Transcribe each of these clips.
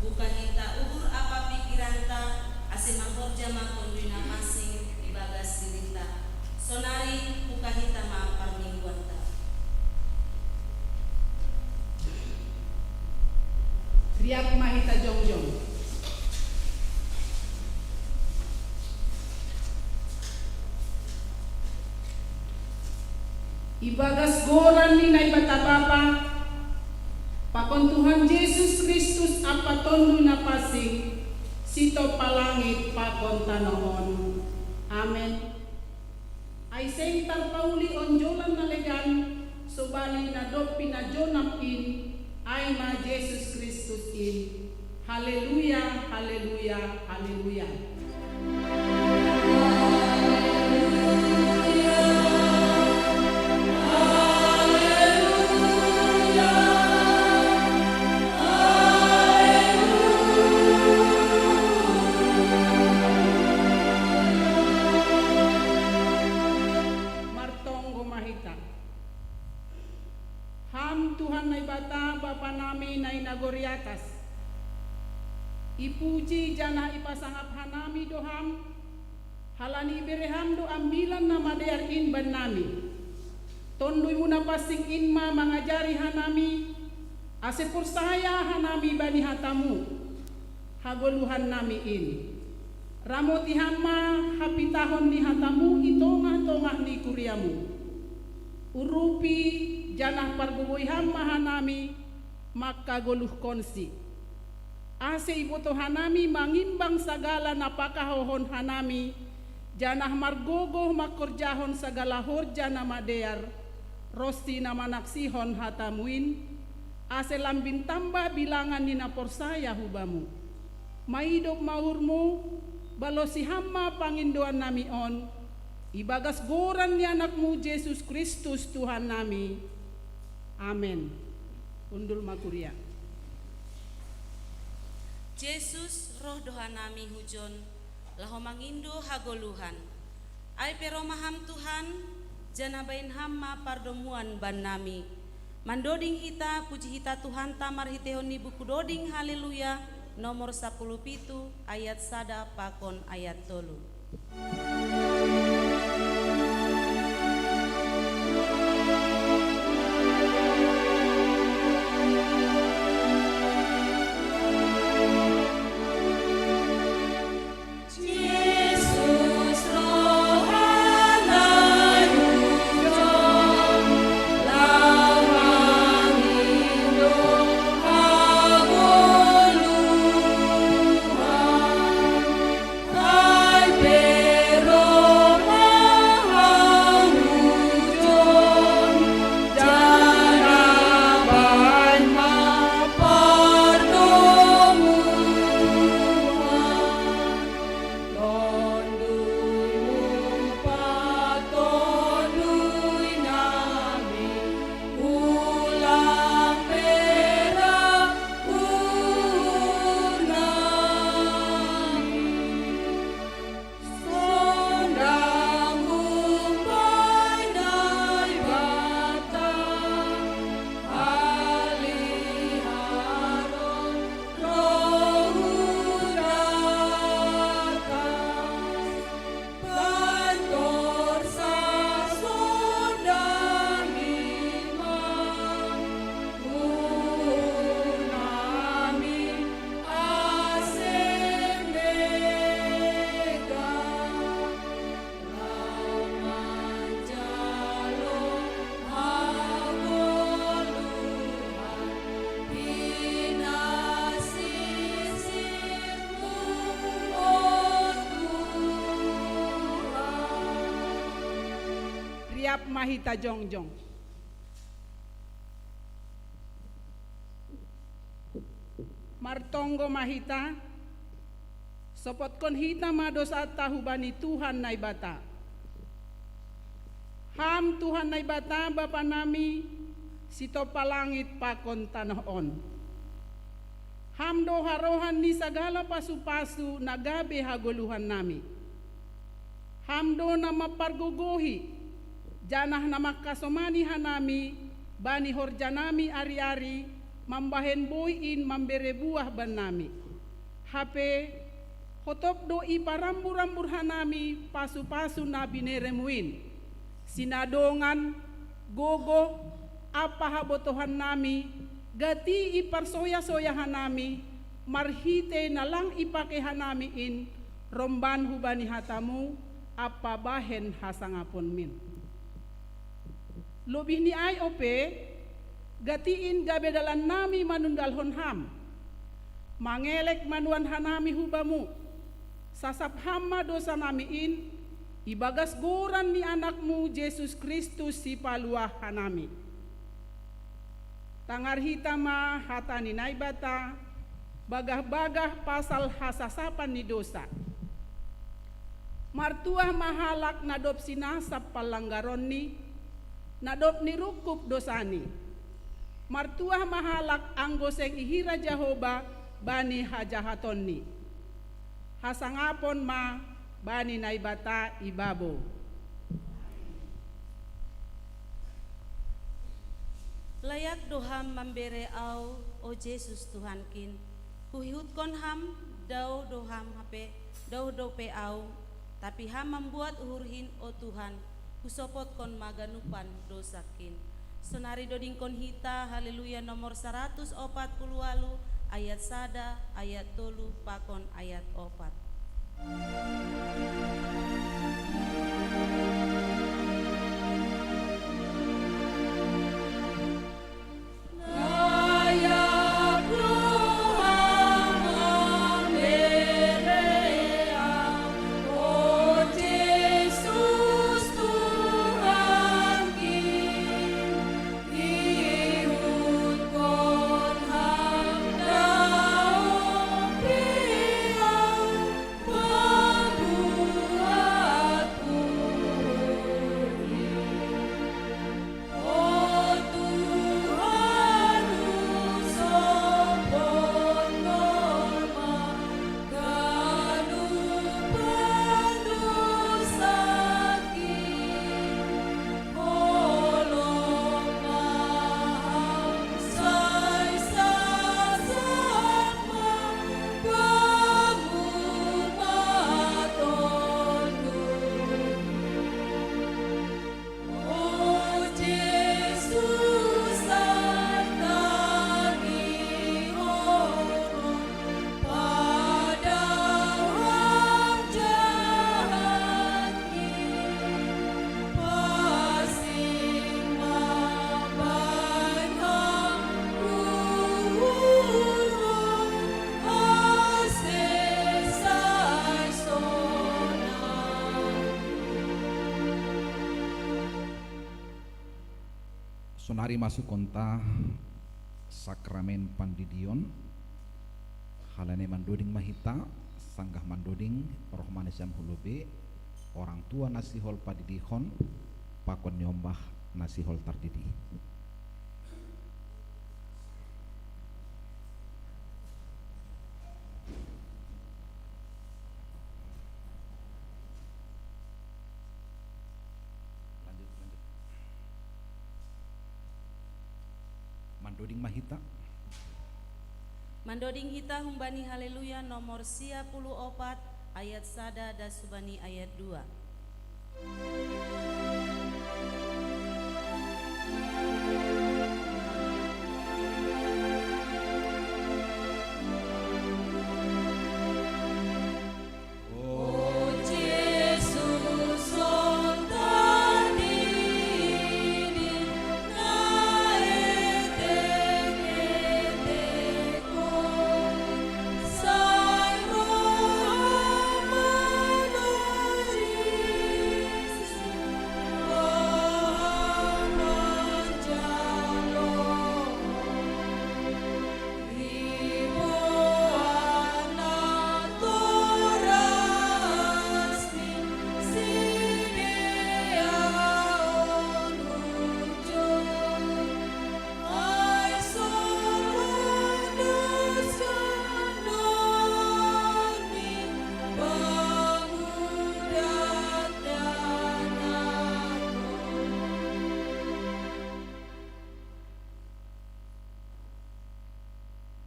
bukan hita uhur apa pikiranta, ase mahorja makonduna masing ibagas dirita. Sonari buka hita ma parmingguanta. Riap mahita jongjong. Ibagas goran ni na ibatapapa, pakon Tuhan Yesus Kristus apa tondo na pasing, sito palangit pakon tanoon. Amen. Ay sentar pauli onjolan na legan, sobali na dopi na jonapin, ay na Yesus Kristus in. Haleluya, haleluya, haleluya. Tuhan na ibata Bapa namin na inagoriatas. Ipuji jana ipasangap hanami doham, halani bereham do ambilan na madear in ban nami. Tondoy mo na pasing inma mangajari hanami, ase pursaya hanami bani hatamu, hagoluhan nami in. Ramoti hama hapitahon ni hatamu, itongah-tongah ni kuriamu. Urupi janah parbuboy hamma hanami makagoluh konsi. Ase iboto hanami mangimbang sagala napakahohon hanami, janah margogoh makorjahon sagala horja na madear, rosti na manaksihon hatamuin, ase lambin tamba bilangan ni naporsaya hubamu. Maidop maurmu, balosi hamma pangindoan nami on, ibagas goran ni anakmu Yesus Kristus Tuhan nami. Amen. Undul makuria. Yesus roh doha nami hujon, laho mangindo hagoluhan. Ay pero maham Tuhan, janabain hamma pardomuan ban nami. Mandoding hita, puji hita Tuhan tamar hitehon ni buku doding haleluya, nomor 10 ayat sada pakon ayat 3. Mahita jongjong. Martonggo mahita, sopot kon hita mados at tahubani Tuhan na ibata. Ham Tuhan na ibata Bapa nami, sito palangit pakon tanoon. Ham do harohan ni sagala pasu-pasu nagabe hagoluhan nami. Ham do na maparguguhi, janah na makasomani hanami, bani horjanami ari-ari, mambahen buin mambere buah ban nami. Hape hotop doi parambur-rambur hanami pasu-pasu nabi neremuin. Sinadongan gogo apa habotohan nami gati ipar soya-soya hanami marhite nalang ipake hanami in romban hubani hatamu apa bahen hasangapon min. Lobih ni ay ope gatiin gabedalan nami manundal honham mangelek manuan hanami hubamu sasap hama dosa nami in ibagas goran ni anakmu Yesus Kristus si paluah hanami. Tangar hitama hatani naibata bagah-bagah pasal hasasapan ni dosa. Martuah mahalak nadop sinasap palanggaron ni nadop nirukup dosani. Martuah mahalak anggoseng ihira Jehoba bani hajahaton ni. Hasangapon ma bani naibata ibabo. Layak doham membere au o Yesus Tuhankin. Kuhihut ham dau doham hape dau dope au. Tapi ham membuat uhurhin o Tuhan. Kusopot kon maganupan dosakin. Sonari doding kon hita haleluya nomor 148 ayat sada ayat tolu pakon ayat 4. Sonari masuk konta sakramen pandidion halane mandoding mahita sanggah mandoding roh manisam hulube orang tua nasihol padidihon pakon nyombah nasihol tardidi. Mandoding mahita Mandoding hita humbani haleluya nomor 54 ayat sada dan subani ayat 2.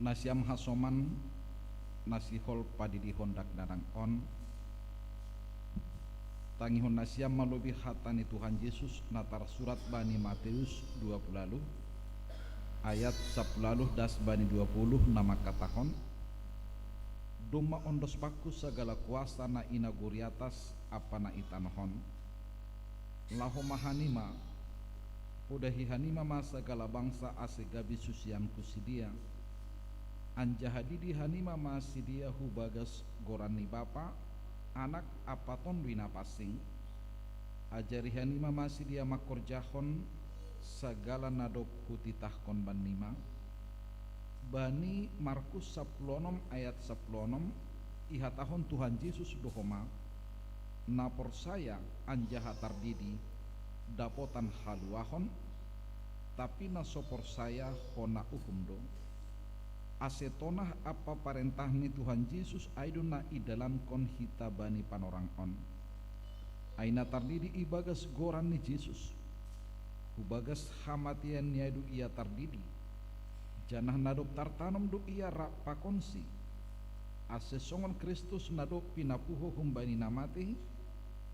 nasiam hasoman nasihol padidihon dak danang on tangihon nasiam malubi hatani Tuhan Yesus natar surat Bani Matius 20 ayat 10 das Bani 20 nama katahon duma ondos baku segala kuasa na inaguri atas apa na itanohon laho mahanima udahi hanima ma segala bangsa ase gabi susian kusidia anjahadidi hanima ma sidia hubagas gorani bapa anak apaton duina pasing ajari hanima ma sidia makorjahon segala nadop hutitah kon banima Bani Markus 10 ayat 10 ihatahon Tuhan Yesus dohoma napor saya anjaha tardidi dapotan haluahon tapi nasopor saya hona uhumdo asetonah apa parentah ni Tuhan Yesus aiduna idalam kon hita bani panorang on aina tardidi ibagas goran ni Yesus ubagas hamatian nyaidu ia tardidi janah nadop tartanom do ia rak pakonsi asesongon Kristus nadop pinapuho humbani namati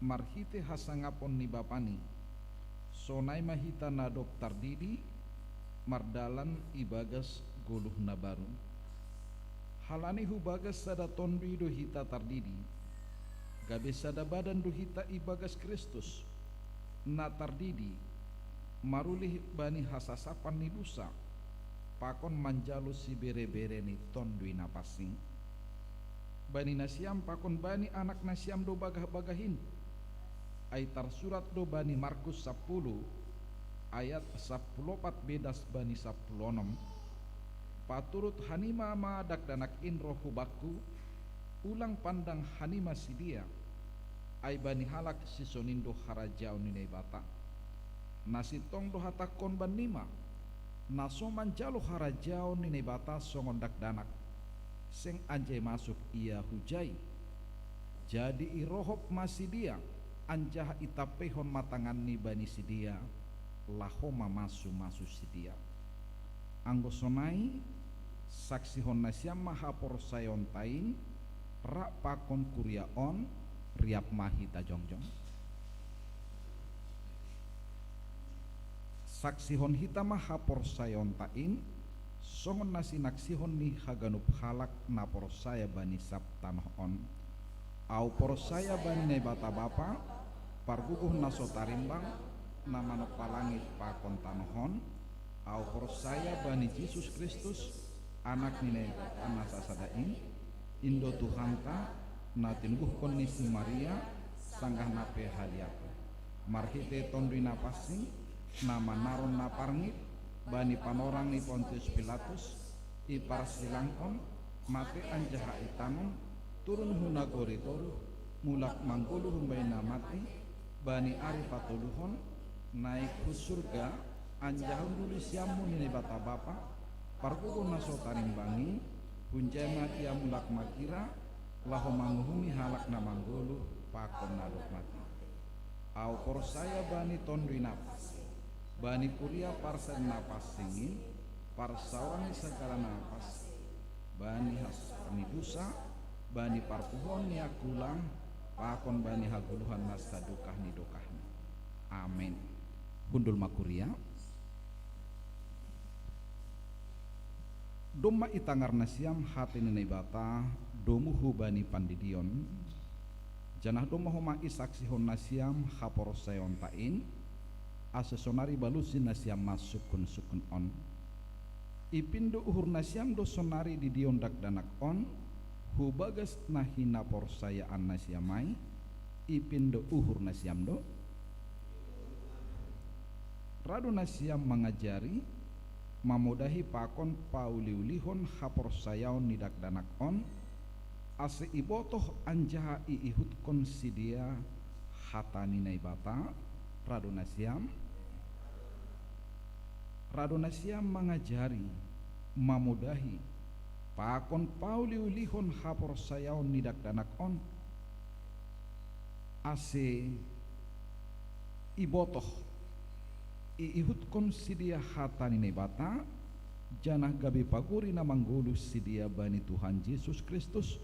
marhite hasangapon ni bapani sonai mahita nadop tardidi mardalan ibagas goluh nabaru halani hubagas sada tondui do hita tardidi gabe sada badan do hita ibagas Kristus na tardidi marulih bani hasasapan ni dusa pakon manjalo si bere-bere ni tondui napasing bani nasiam pakon bani anak nasiam do bagah-bagahin ay tarsurat do bani Markus 10 ayat 14 bedas bani 16 paturut hanima ma dakdanak inro hubaku ulang pandang hanima sidia ay bani halak sisonindo harajau ninai bata nasi tong do hatakon banima nasoman jalo harajau ninai bata songon dakdanak seng anjay masuk ia hujai jadi irohop masidia anjah itapehon matangan ni bani sidia lahoma masu sidia anggosonai saksi hon nasiam mahapor sayon tain rak pakon kuria on riap mahita jongjong saksi hon hita mahapor sayon tain songon nasi naksihon ni haganup halak napor saya bani sabtanoh on au por saya bani nebata bapa parguguh naso tarimbang namano palangit pakon tanohon au por saya bani Yesus Kristus anak nine anasa sadain indo Tuhanta natinguh kon ni Maria sanggah nape haliaku marhite tondui napasing nama naron naparngit bani panorang ni Pontius Pilatus ipar silangkon mate anjaha itanon turun huna goritoru mulak manggulu humbaina mati bani ari patuluhon naik ke surga anjahun dulu siamu nini bata bapa parkuku naso tarimbangi punjema ia mulak makira laho manguhumi halak na manggulu pakon nadok mati au por saya bani tondui napas bani kuria parsen napas singin parsaurani segala napas bani hasani dusa bani parpuhon ni akulang pakon bani haguluhan nasta dukah ni dokahni amin hundul makuria doma itangar nasiam hati nene bata domuhu bani pandidion janah doma homa isaksi hon nasiam hapor sayon tain asesonari balusin nasiam masuk sukun on ipindo uhur nasiam do sonari di dion dak danak on hubagas nahina por saya an nasiamai ipindo uhur nasiam do radu nasiam mengajari mamudahi pakon pauliulihon hapor sayaon nidak danak on ase ibotoh anjaha iihut konsidia hatani naibata radu nasiam mengajari mamudahi pakon pauliulihon hapor sayaon nidak danak on ase ibotoh iihut konsidia hatani nebata janah gabi paguri na manggulus si dia bani Tuhan Yesus Kristus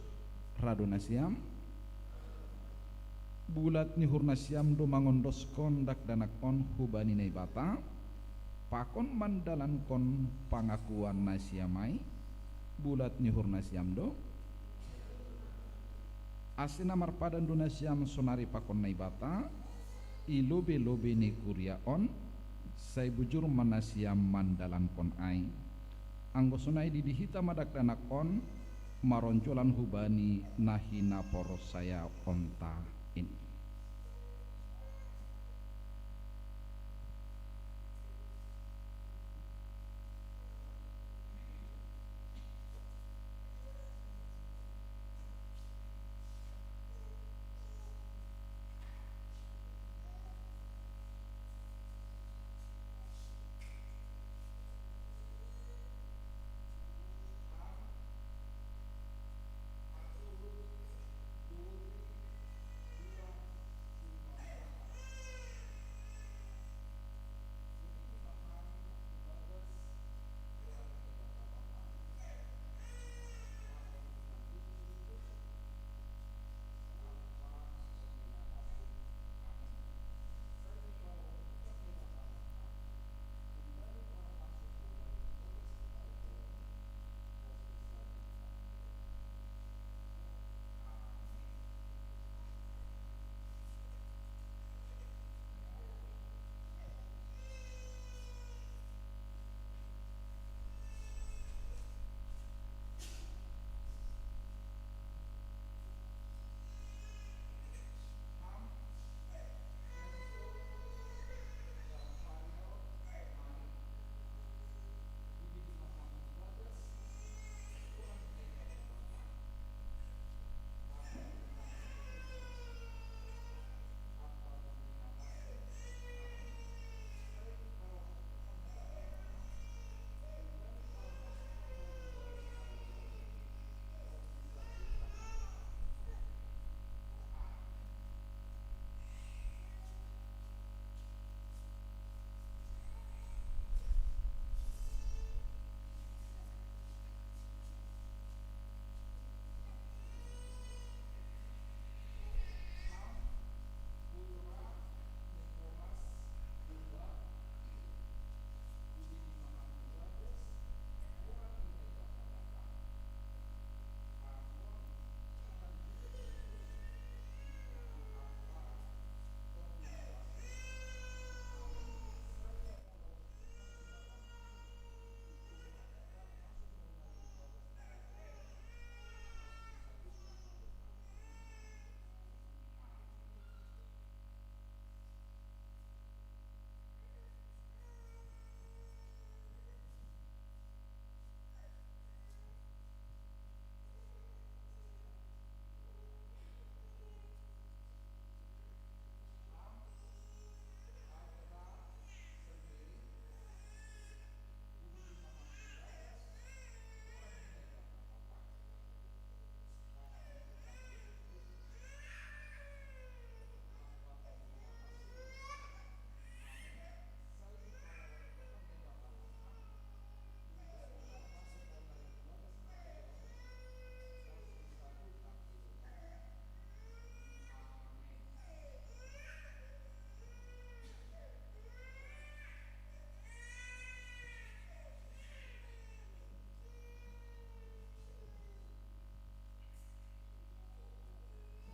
radona siam bulat ni hurna siam do mangondos kondak danakon hubani naibata pakon mandalan kon pangakuan na siamai bulat ni hurna siam do asina marpadan do na siam sonari pakon naibata ilobe-lobe ni kuriaon say bujur manasiam mandalan kon ai anggo sonai didihita madak danakon maronjolan hubani nahina poros saya onta ini.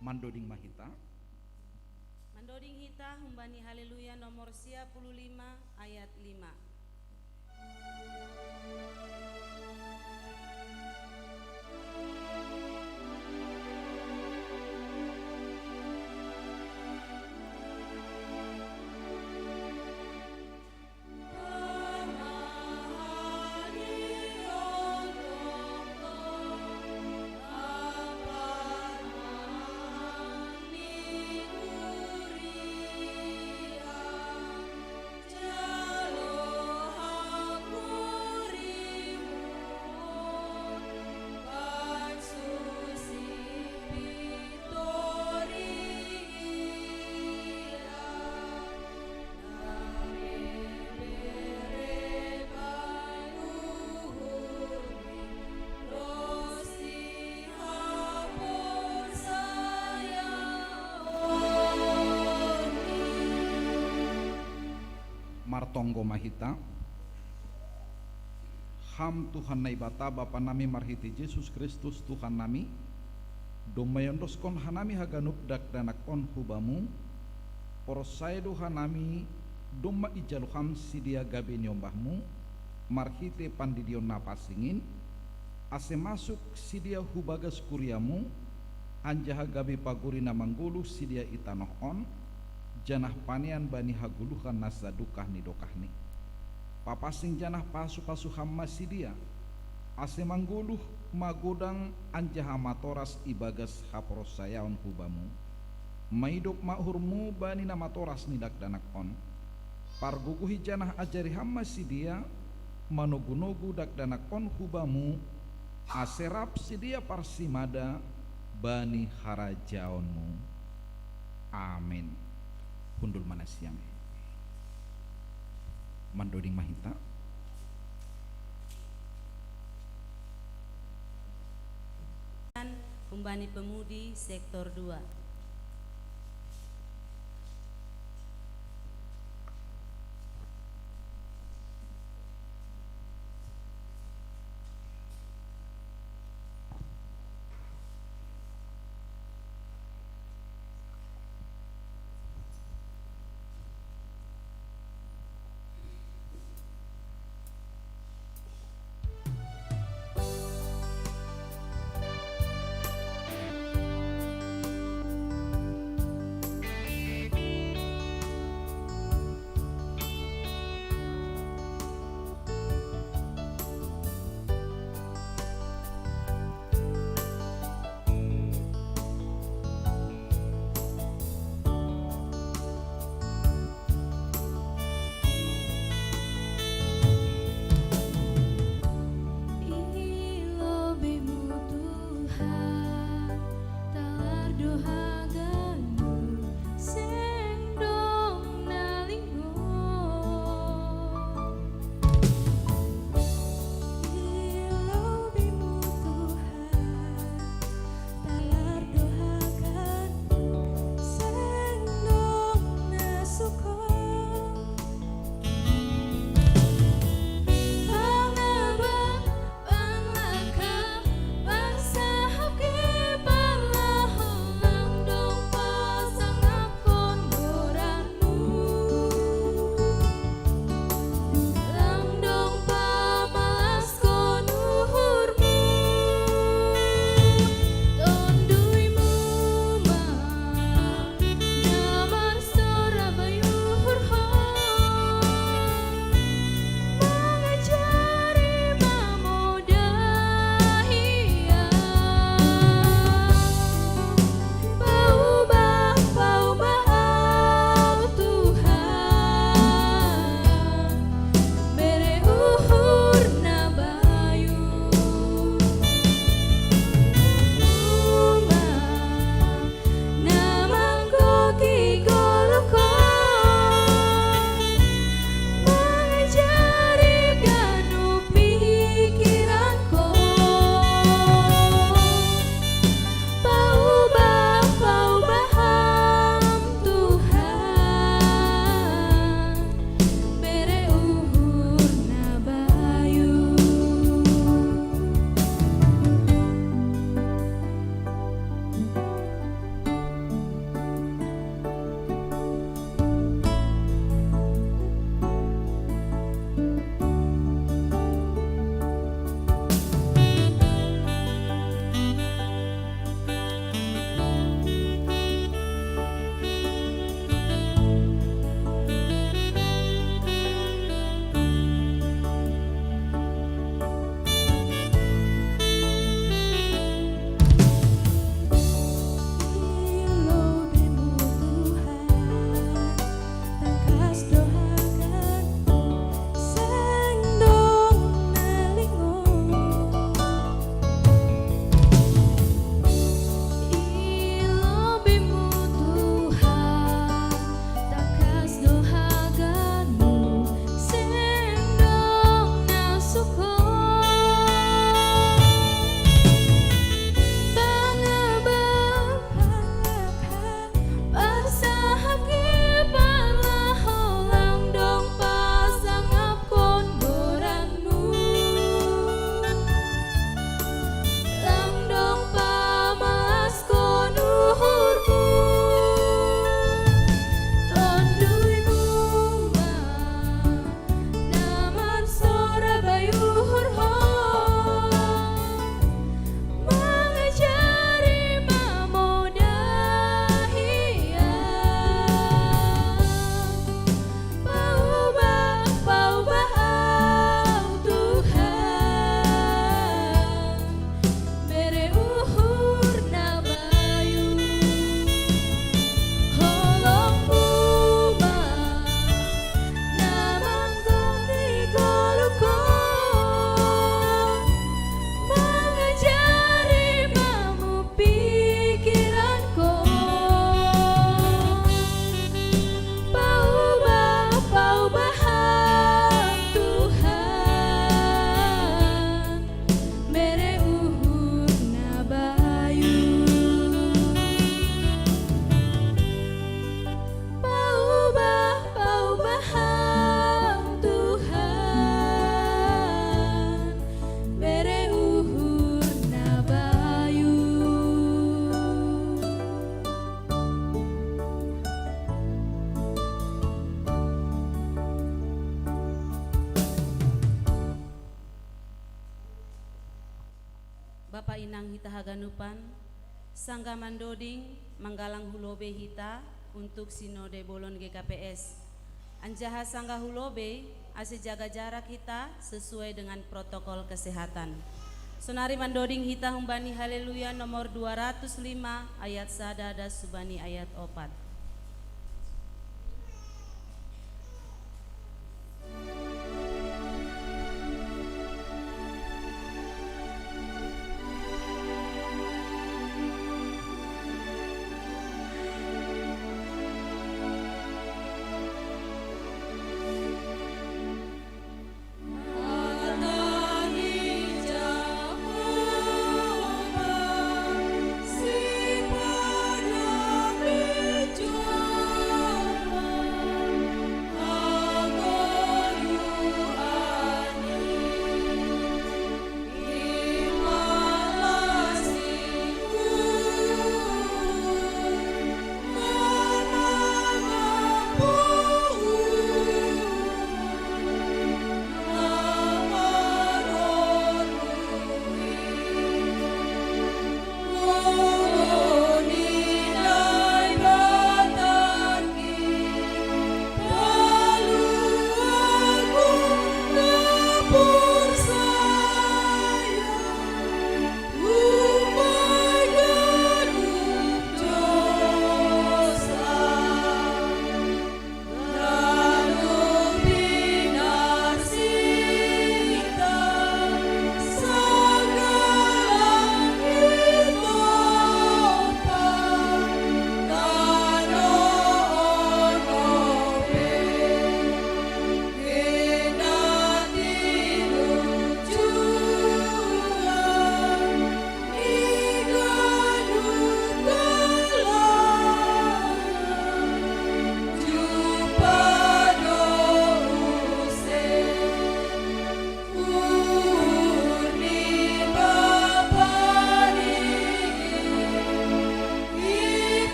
Mandoding Mahita Mandoding hita humbani haleluya nomor 55 ayat 5. Patonggo mahita ham Tuhan nai bata Bapa nami marhiti Yesus Kristus Tuhan nami domayondoskon hanami haganup dak danakon hubamu porosaidu hanami domma ijaluham sidia gabe nyombahmu marhite pandidion napasingin ase masuk sidia hubagas kuriamu anjaha gabe pagurina manggulu sidia itanoh on janah panian bani haguluhan nasa dukah ni dokahni papasing janah pasu-pasu hamma sidia ase mangguluh magodang anjaha matoras ibagas haporos sayaon hubamu maidok mahurmu bani na matoras nidak danak on parguguhi janah ajari hamma sidia manogu-nogu dak danak on hubamu aserap sidia parsimada bani harajaonmu. Amin. Hundul manasiam mandoding mahita Pembani Pemudi Sektor 2. haganupan sangga mandoding manggalang hulobe hita untuk sinode bolon GKPS. Anjaha sangga hulobe ase jaga jarak kita sesuai dengan protokol kesehatan. Sonari mandoding hita humbani haleluya nomor 205 ayat sada dan subani ayat 4.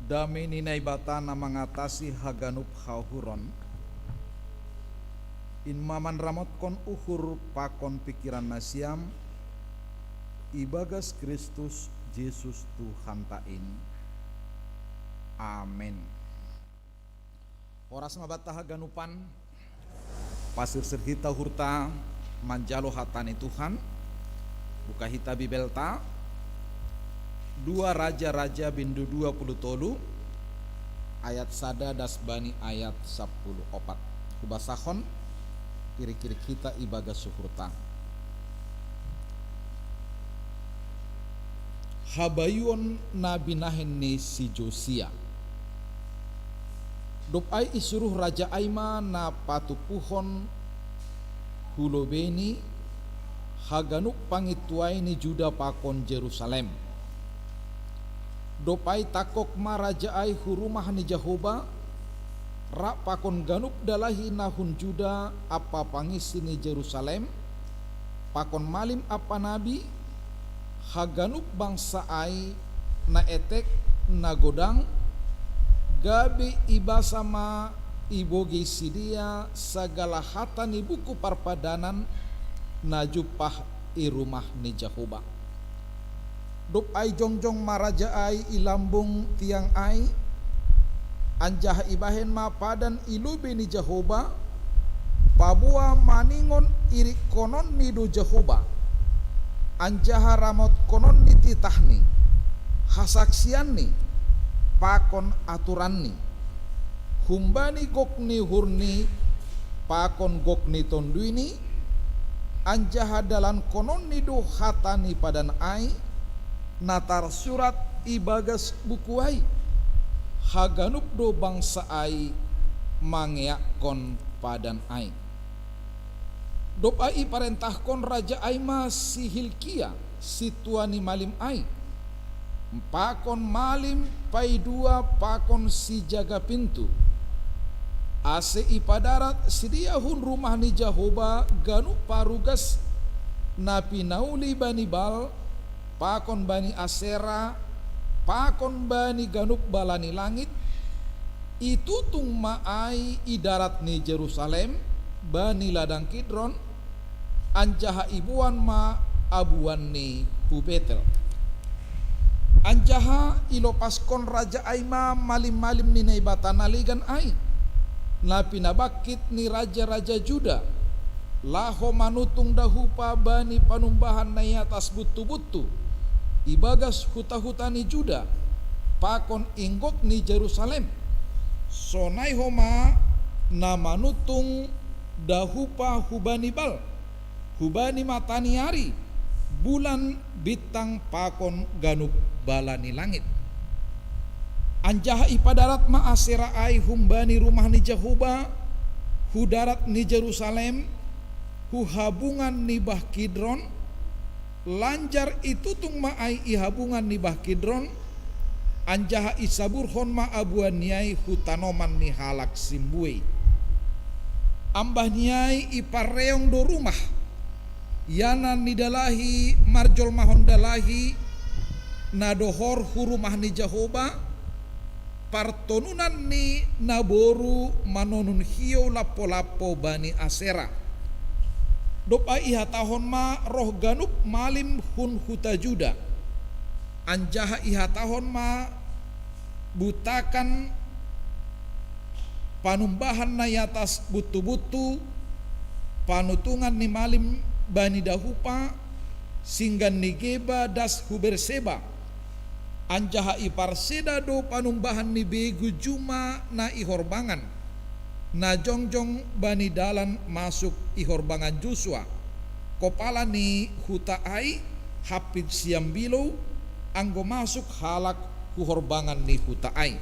Dami ninay bata na mengatasi haganup hauhuron. Inmaman ramot kon uhur pakon pikiran nasiam. Ibagas Kristus Yesus Tuhan tain. Amin. Oras mabata haganupan pasir serhita hurta manjalo hatani Tuhan. Buka hita bibelta 2 Raja-Raja bindu 20 tolu ayat sada das bani ayat 10 opat kubasahon kiri-kiri kita ibaga suhurta habayun nabi nahenni si Josia dopai isuruh Raja Aima na patupuhon hulobeni haganuk pangituai ni Juda pakon Jerusalem dopai takok ma Raja ai hurumah ni Jehoba rak pakon ganuk dalahi nahun Juda apa pangisi ni Jerusalem pakon malim apa nabi haganuk bangsa ai na etek na godang gabe iba sama ibogi sidia segala hata ni buku parpadanan na jupah i rumah ni Jehoba dop ai jongjong maraja ai ilambung tiang ai anjah ibahen ma padan ilube ni Jehoba pabua maningon iri konon ni do Jehoba anjaha ramot konon ni titahni hasaksian ni pakon aturan ni humbani gokni hurni pakon gokni tonduini anjaha dalan konon ni do hatani padan ai natar surat ibagas bukuai haganuk do bangsa ai mangeakon padan ai dop ai parentahkon Raja Aima si Hilkia si tuani malim ai pakon malim pai dua pakon si jaga pintu ase ipadarat sidiahun rumah ni Jehoba ganu parugas napi nauli bani bal pakon bani Asera pakon bani ganuk balani langit itu tung maai idarat ni Jerusalem bani ladang Kidron anjaha ibuan ma abuan ni Hubetel anjaha ilopaskon Raja Aima malim-malim ni naibatan aligan ai na pinabakit ni raja-raja Juda laho manutung dahupa bani panumbahan na atas butu-butu ibagas huta-huta ni Juda pakon inggok ni Jerusalem sonai homa na manutung dahupa hubani bal hubani matani hari bulan bintang pakon ganuk balani langit anjaha ipadarat ma Asera ai humbani rumah ni Jehoba hudarat ni Jerusalem huhabungan ni bah Kidron lanjar itu tung ma ai ihabungan ni bah Kidron anjaha isaburhon ma abuan niai hutanoman ni halak simbui ambah niai ipareong do rumah yanan ni dalahi marjol mahon dalahi nadohor hurumah ni Jehoba partonunan ni naboru manonun hiyo lapo-lapo bani Asera dopa ihatahon ma roh ganuk malim hun huta Juda anjaha ihatahon ma butakan panumbahan na yatas butu-butu panutungan ni malim bani dahupa singgan ni Geba das Huberseba anjaha iparseda do panumbahan ni begu juma na ihorbangan na jongjong bani dalan masuk ihorbangan Joshua kopala ni huta ai hapid siam bilow anggo masuk halak kuhorbangan ni huta ai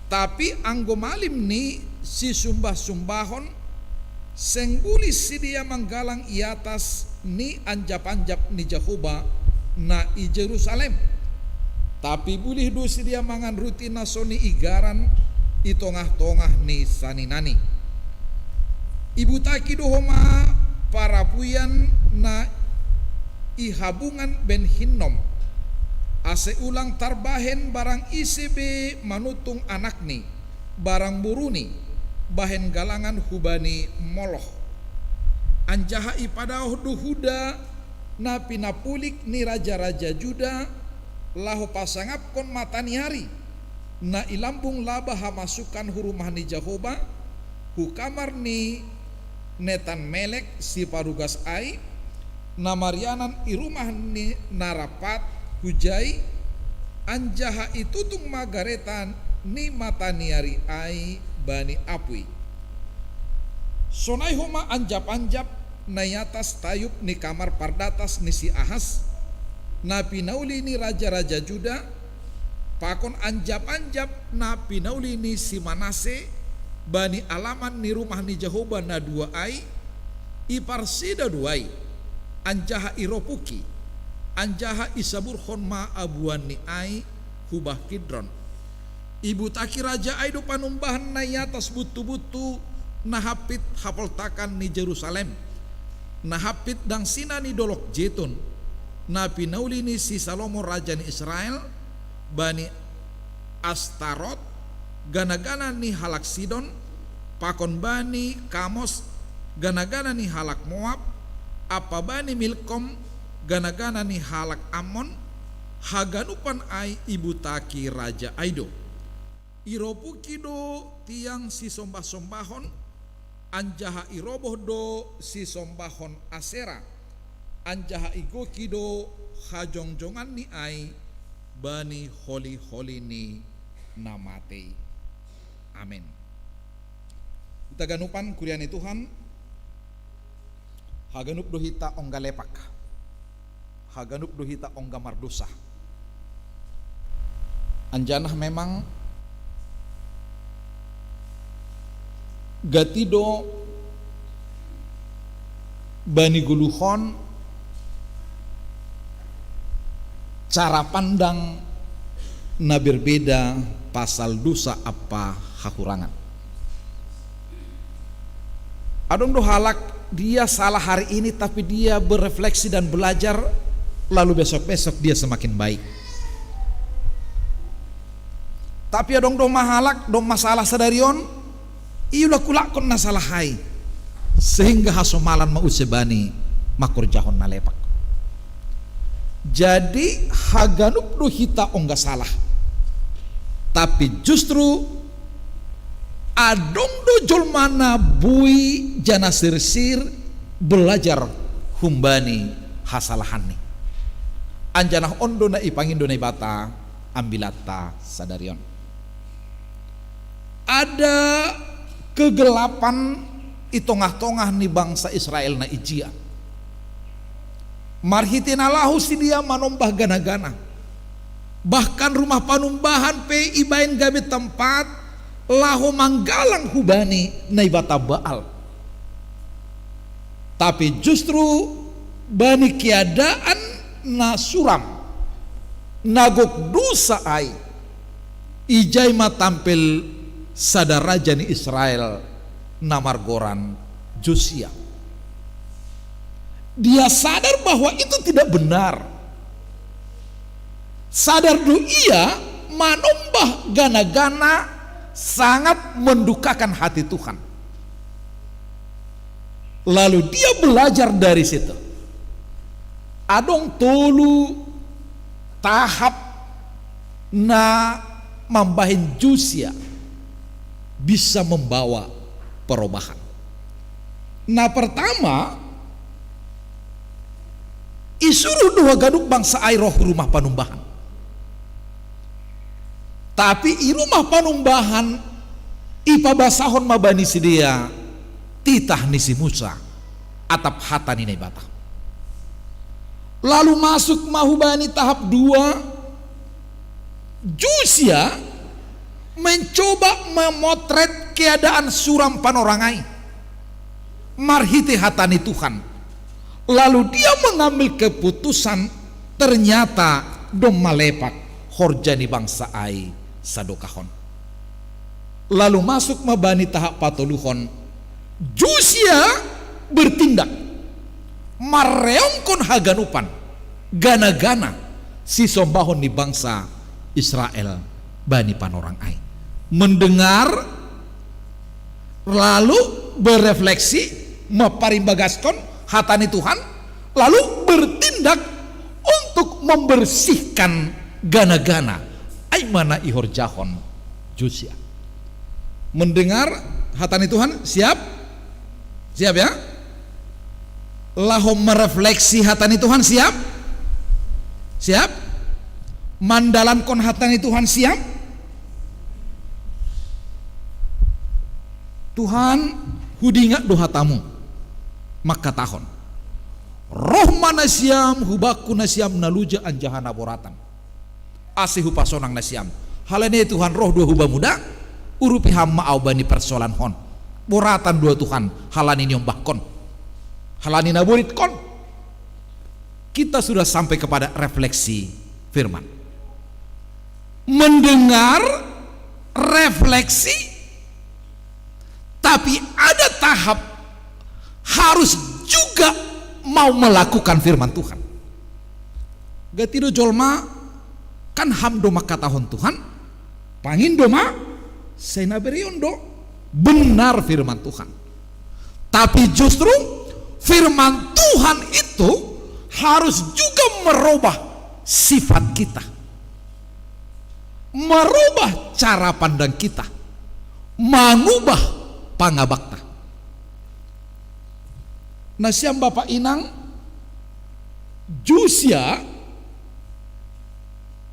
tapi anggo malim ni si sumbah-sumbahon senggulis si dia manggalang iatas ni anjap-anjap ni Jehoba na i Jerusalem tapi bulih do si dia mangan rutin nasoni igaran i tongah-tongah ni saninani ibu taki dohoma parapuyan na ihabungan ben Hinnom ase ulang tarbahen barang isebe manutung anakni barang buruni bahen galangan hubani Moloh anjaha ipadaoh duhuda na pinapulik ni raja-raja Juda lahu pasangapkon matani hari na ilambung laba hamasukan hurumah ni Jehoba hukamar ni Netan Melek si parugas ai na marianan irumah ni narapat hujai anjaha itutung magaretan ni mataniari ai bani apui. Sonai homa anjap-anjap na atas tayub ni kamar pardatas ni si Ahas na pinauli ni raja-raja Juda, pakon anjap-anjap na pinauli ni si Manase bani alaman ni rumah ni Jehoba na dua ai iparsida duai anjaha iropuki anjaha isaburhon ma abuan ni ai hubah Kidron. Ibu taki raja ai do panumbahan na atas butu-butu nahapit hapoltakan ni Jerusalem, nahapit dang sina ni dolok jetun, na pinauli ni si Salomo raja ni Israel bani Astarot gana-gana ni halak Sidon, pakon bani Kamos gana-gana ni halak Moab, apa bani Milkom gana-gana ni halak Ammon, haganupan ai ibu taki raja Aido. Iropuki do tiang si sombah-sombahon, anjaha iroboh do si sombahon Asera, anjaha igoki do hajongjongan ni ai bani holi-holi ni namate. Amin. Kita ganupan kuriani Tuhan, haganup do hita ongga lepak, haganup do hita ongga mardosa. Anjanah memang gatido bani guluhon cara pandang na berbeda pasal dosa apa hakurangan. Adong do halak dia salah hari ini tapi dia berefleksi dan belajar, lalu besok-besok dia semakin baik. Tapi adong do mahalak do masalah sadarion iulah kulakon na salahai sehingga hasomalan mausebani makur jahon na lepak. Jadi haganup do hita ongga salah, tapi justru adong do jolmana bui jana sirsir belajar humbani hasalahani. Anjanah ondo na ipangindo na ibata ambilata sadarion. Ada kegelapan i tongah-tongah ni bangsa Israel na ijia. Marhitina lahu si dia manombah gana-gana. Bahkan rumah panumbahan pe ibain gabe tempat lahu manggalang hubani na ibata Baal. Tapi justru bani keadaan na suram nagok dosa ai ijai ma tampil sadar raja ni Israel namargoran Josia. Dia sadar bahwa itu tidak benar. Sadar do ia manombah gana-gana sangat mendukakan hati Tuhan. Lalu dia belajar dari situ. Adong tolu tahap na mambahin Josia bisa membawa perubahan. Nah, pertama isuruh dua gaduk bangsa airoh rumah panumbahan. Tapi i rumah panumbahan ipabasahon mabani sidia titah nisi Musa atap hata ni bata. Lalu masuk mahubani tahap 2. Josia mencoba memotret keadaan suram panorangai marhiti hatani Tuhan. Lalu dia mengambil keputusan, ternyata dom malepak horjani bangsa ai sadokahon. Lalu masuk mabani tahap patoluhon. Josia bertindak mareongkon haganupan gana-gana si sombahon di bangsa Israel bani panorang ai. Mendengar lalu berefleksi maparimbagaskan hatani Tuhan, lalu bertindak untuk membersihkan gana-gana aimana ihor jahon Josia. Mendengar hatani Tuhan, siap ya, lalu merefleksi hatani Tuhan, siap mandalan kon hatani Tuhan siap. Tuhan hudinga doha tamu maka tahun roh mana siam hubaku nasiam naluja anjahana boratan asihu pasonang nasiam halene Tuhan roh dua hubah muda urupi hamma au bani persoalan hon boratan dua Tuhan halani nyombah kon halani naburit kon. Kita sudah sampai kepada refleksi firman, mendengar refleksi, tapi ada tahap harus juga mau melakukan firman Tuhan. Gatido jolma kan hamdo maka tahun Tuhan pangin doma sena beriondo benar firman Tuhan, tapi justru firman Tuhan itu harus juga merubah sifat kita, merubah cara pandang kita, mengubah pangabakta. Nasiam Bapak Inang Jusia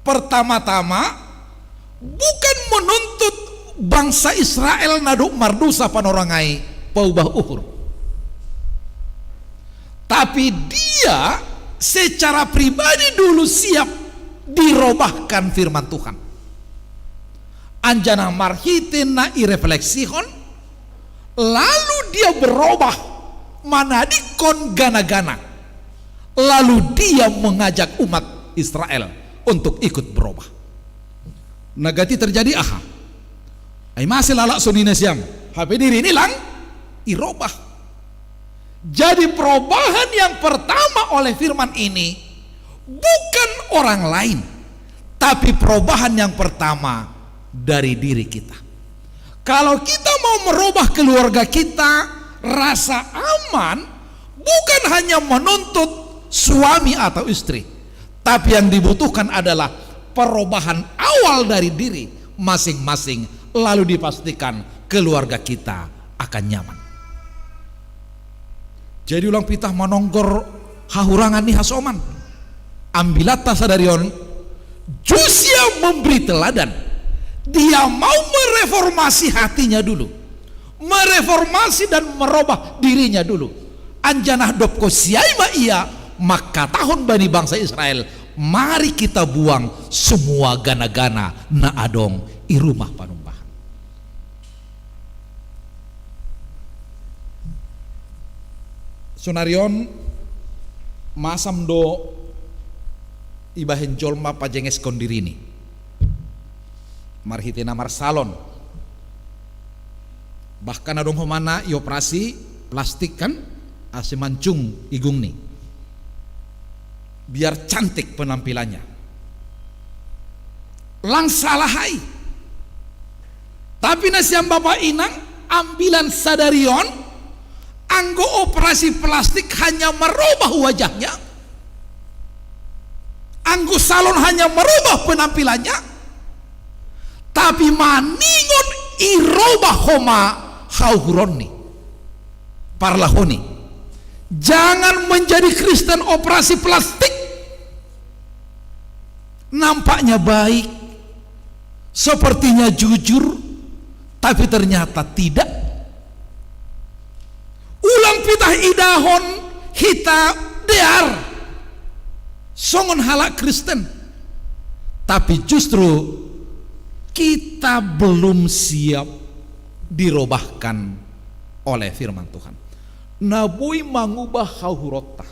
pertama-tama bukan menuntut bangsa Israel naduk mardusa panorangai paubah uhur, tapi dia secara pribadi dulu siap dirobahkan firman Tuhan. Anjana marhitin na irefleksihon, lalu dia berubah manadikon gana-gana, lalu dia mengajak umat Israel untuk ikut berubah. Nagati terjadi aha ay masih lalak sunina siam HP diri ini lang irobah. Jadi perubahan yang pertama oleh firman ini bukan orang lain, tapi perubahan yang pertama dari diri kita. Kalau kita mau merubah keluarga kita rasa aman, bukan hanya menuntut suami atau istri, tapi yang dibutuhkan adalah perubahan awal dari diri masing-masing, lalu dipastikan keluarga kita akan nyaman. Jadi ulang pitah manonggor hahurangan nih hasoman ambilat tasadarion Josia memberi teladan. Dia mau mereformasi hatinya dulu, mereformasi dan merubah dirinya dulu. Anjanah dopko siaima ia maka tahun bani bangsa Israel, mari kita buang semua gana-gana na adong i rumah panumbahan. Sunarion masam do ibahen jolma pajenges kondirini marhitina marsalon, bahkan adong homana ioperasi plastik kan ase mancung igung nih biar cantik penampilannya lang salahai, tapi nasiam Bapak Inang ambilan sadarion anggo operasi plastik hanya merubah wajahnya, anggo salon hanya merubah penampilannya, tapi maningon irobah homa hauhuroni parlahoni. Jangan menjadi Kristen operasi plastik, nampaknya baik, sepertinya jujur, tapi ternyata tidak. Ulang pitah idahon hita dear songon halak Kristen, tapi justru kita belum siap dirobahkan oleh firman Tuhan. Nabui mengubah hauhurota,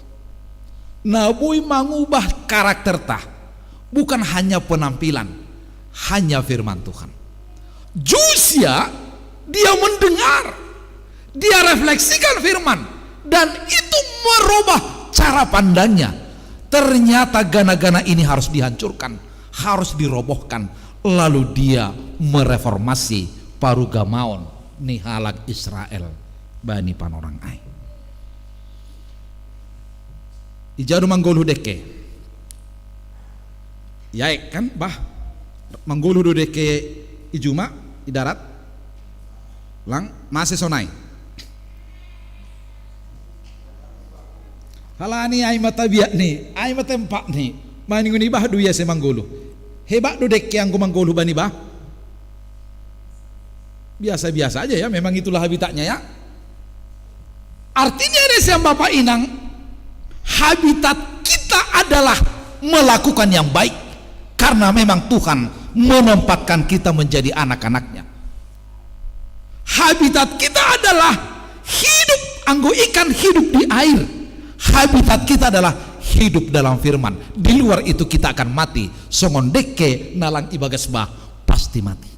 nabui mengubah karakter tah, bukan hanya penampilan, hanya firman Tuhan. Josia dia mendengar, dia refleksikan firman, dan itu merubah cara pandangnya. Ternyata gana-gana ini harus dihancurkan, harus dirobohkan. Lalu dia mereformasi parugamaon nihalak Israel bani panorang ai. Ijadu manggolu deke, yaik kan bah manggolu deke ijuma idarat lang masih sonai. Halani ai mata biak nih, ai mata empak nih, maninguni bah duya semanggulu. Hebat dodek yang gumanggolu bani bah. Biasa-biasa aja ya, memang itulah habitatnya ya. Artinya ada siang Bapak Inang, habitat kita adalah melakukan yang baik, karena memang Tuhan menempatkan kita menjadi anak-anaknya. Habitat kita adalah hidup, anggo ikan hidup di air. Habitat kita adalah hidup dalam firman. Di luar itu kita akan mati. Songondeke nalang ibagas bah, pasti mati.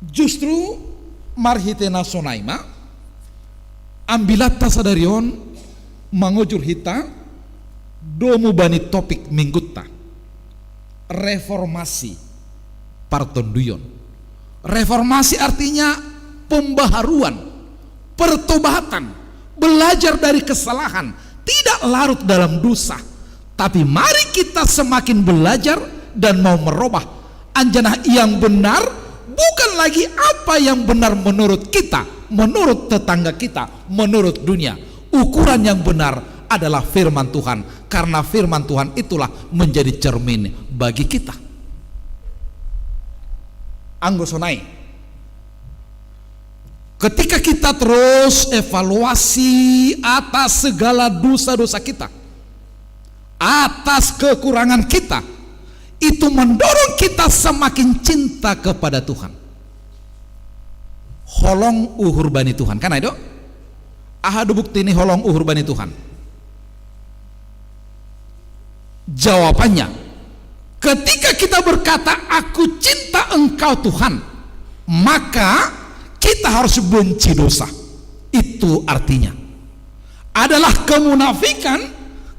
Justru marhitena sonaima ambilat tasadarion mangojur hita domu bani topik minggutta reformasi partonduyon. Reformasi artinya pembaharuan, pertobatan, belajar dari kesalahan, tidak larut dalam dosa. Tapi mari kita semakin belajar dan mau merubah anjana yang benar. Bukan lagi apa yang benar menurut kita, menurut tetangga kita, menurut dunia. Ukuran yang benar adalah firman Tuhan, karena firman Tuhan itulah menjadi cermin bagi kita. Anggosonai, ketika kita terus evaluasi atas segala dosa-dosa kita, atas kekurangan kita, itu mendorong kita semakin cinta kepada Tuhan. Holong uhur bani Tuhan, kan itu? Ahadu bukti ini holong uhur bani Tuhan. Jawabannya, ketika kita berkata aku cinta Engkau Tuhan, maka kita harus benci dosa. Itu artinya adalah kemunafikan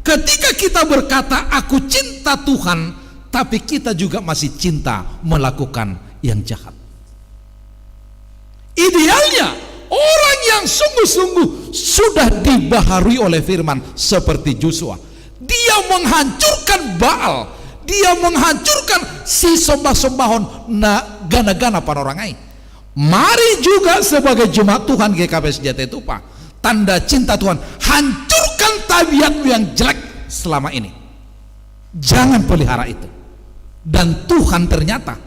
ketika kita berkata aku cinta Tuhan, tapi kita juga masih cinta melakukan yang jahat. Idealnya orang yang sungguh-sungguh sudah dibaharui oleh firman seperti Joshua, dia menghancurkan Baal, dia menghancurkan si sembah-sembahon na gana-gana para orang lain. Mari juga sebagai jemaat Tuhan GKP Sejati Tupa, tanda cinta Tuhan, hancurkan tabiatmu yang jelek selama ini. Jangan pelihara itu. Dan Tuhan ternyata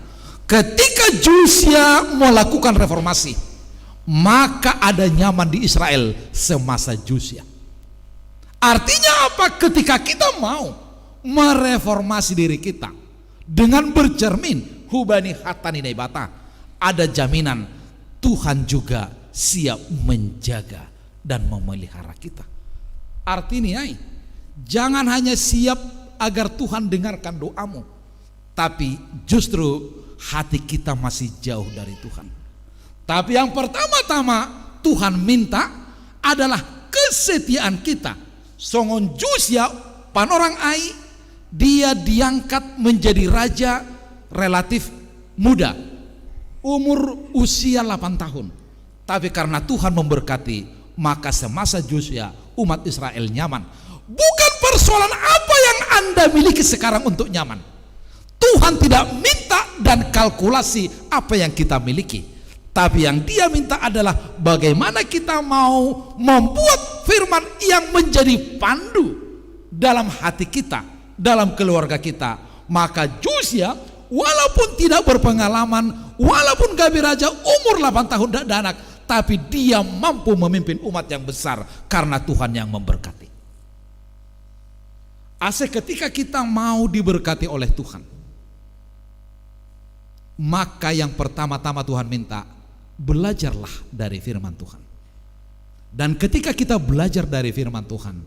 ketika Josia melakukan reformasi, maka ada nyaman di Israel semasa Josia. Artinya apa? Ketika kita mau mereformasi diri kita dengan bercermin hubani hatani nebata, ada jaminan Tuhan juga siap menjaga dan memelihara kita. Artinya jangan hanya siap agar Tuhan dengarkan doamu, tapi justru hati kita masih jauh dari Tuhan. Tapi yang pertama-tama Tuhan minta adalah kesetiaan kita. Songon Josia panorang ai, dia diangkat menjadi raja relatif muda, umur usia 8 tahun. Tapi karena Tuhan memberkati, maka semasa Josia umat Israel nyaman. Bukan persoalan apa yang Anda miliki sekarang untuk nyaman. Tuhan tidak minta dan kalkulasi apa yang kita miliki, tapi yang Dia minta adalah bagaimana kita mau membuat firman yang menjadi pandu dalam hati kita, dalam keluarga kita. Maka Josia walaupun tidak berpengalaman, walaupun gabi raja umur 8 tahun dan anak, tapi dia mampu memimpin umat yang besar karena Tuhan yang memberkati. Asal ketika kita mau diberkati oleh Tuhan, maka yang pertama-tama Tuhan minta, belajarlah dari firman Tuhan. Dan ketika kita belajar dari firman Tuhan,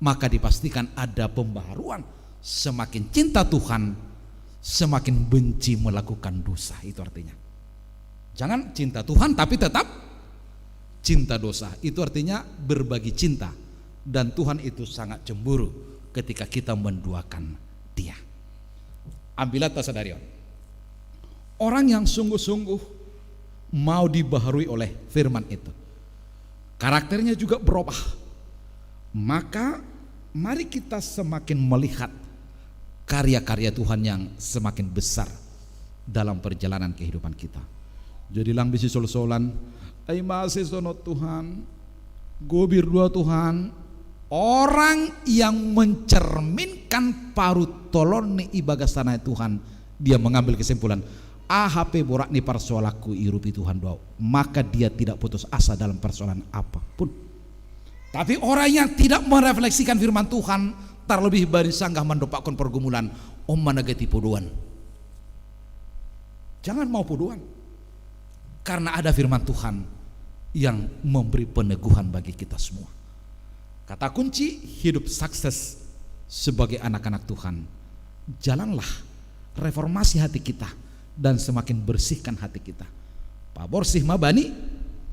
maka dipastikan ada pembaharuan. Semakin cinta Tuhan, semakin benci melakukan dosa. Itu artinya. Jangan cinta Tuhan tapi tetap cinta dosa. Itu artinya berbagi cinta. Dan Tuhan itu sangat cemburu ketika kita menduakan Dia. Ambillah tasadarion. Orang yang sungguh-sungguh mau dibaharui oleh firman itu, karakternya juga berubah. Maka mari kita semakin melihat karya-karya Tuhan yang semakin besar dalam perjalanan kehidupan kita. Jadi lang bisi sol-solan, ay masih sono Tuhan, gobir dua Tuhan, Orang yang mencerminkan parut tolon ni ibagas tanah Tuhan, dia mengambil kesimpulan, AHP borak ni persoalaku irupi Tuhan doa, maka dia tidak putus asa dalam persoalan apapun. Tapi orang yang tidak merefleksikan firman Tuhan, terlebih bari sanggah mendapatkan pergumulan, managati podoan. Jangan mau podoan, karena ada firman Tuhan yang memberi peneguhan bagi kita semua. Kata kunci hidup sukses sebagai anak-anak Tuhan, jalanlah reformasi hati kita dan semakin bersihkan hati kita. Pak borsih mabani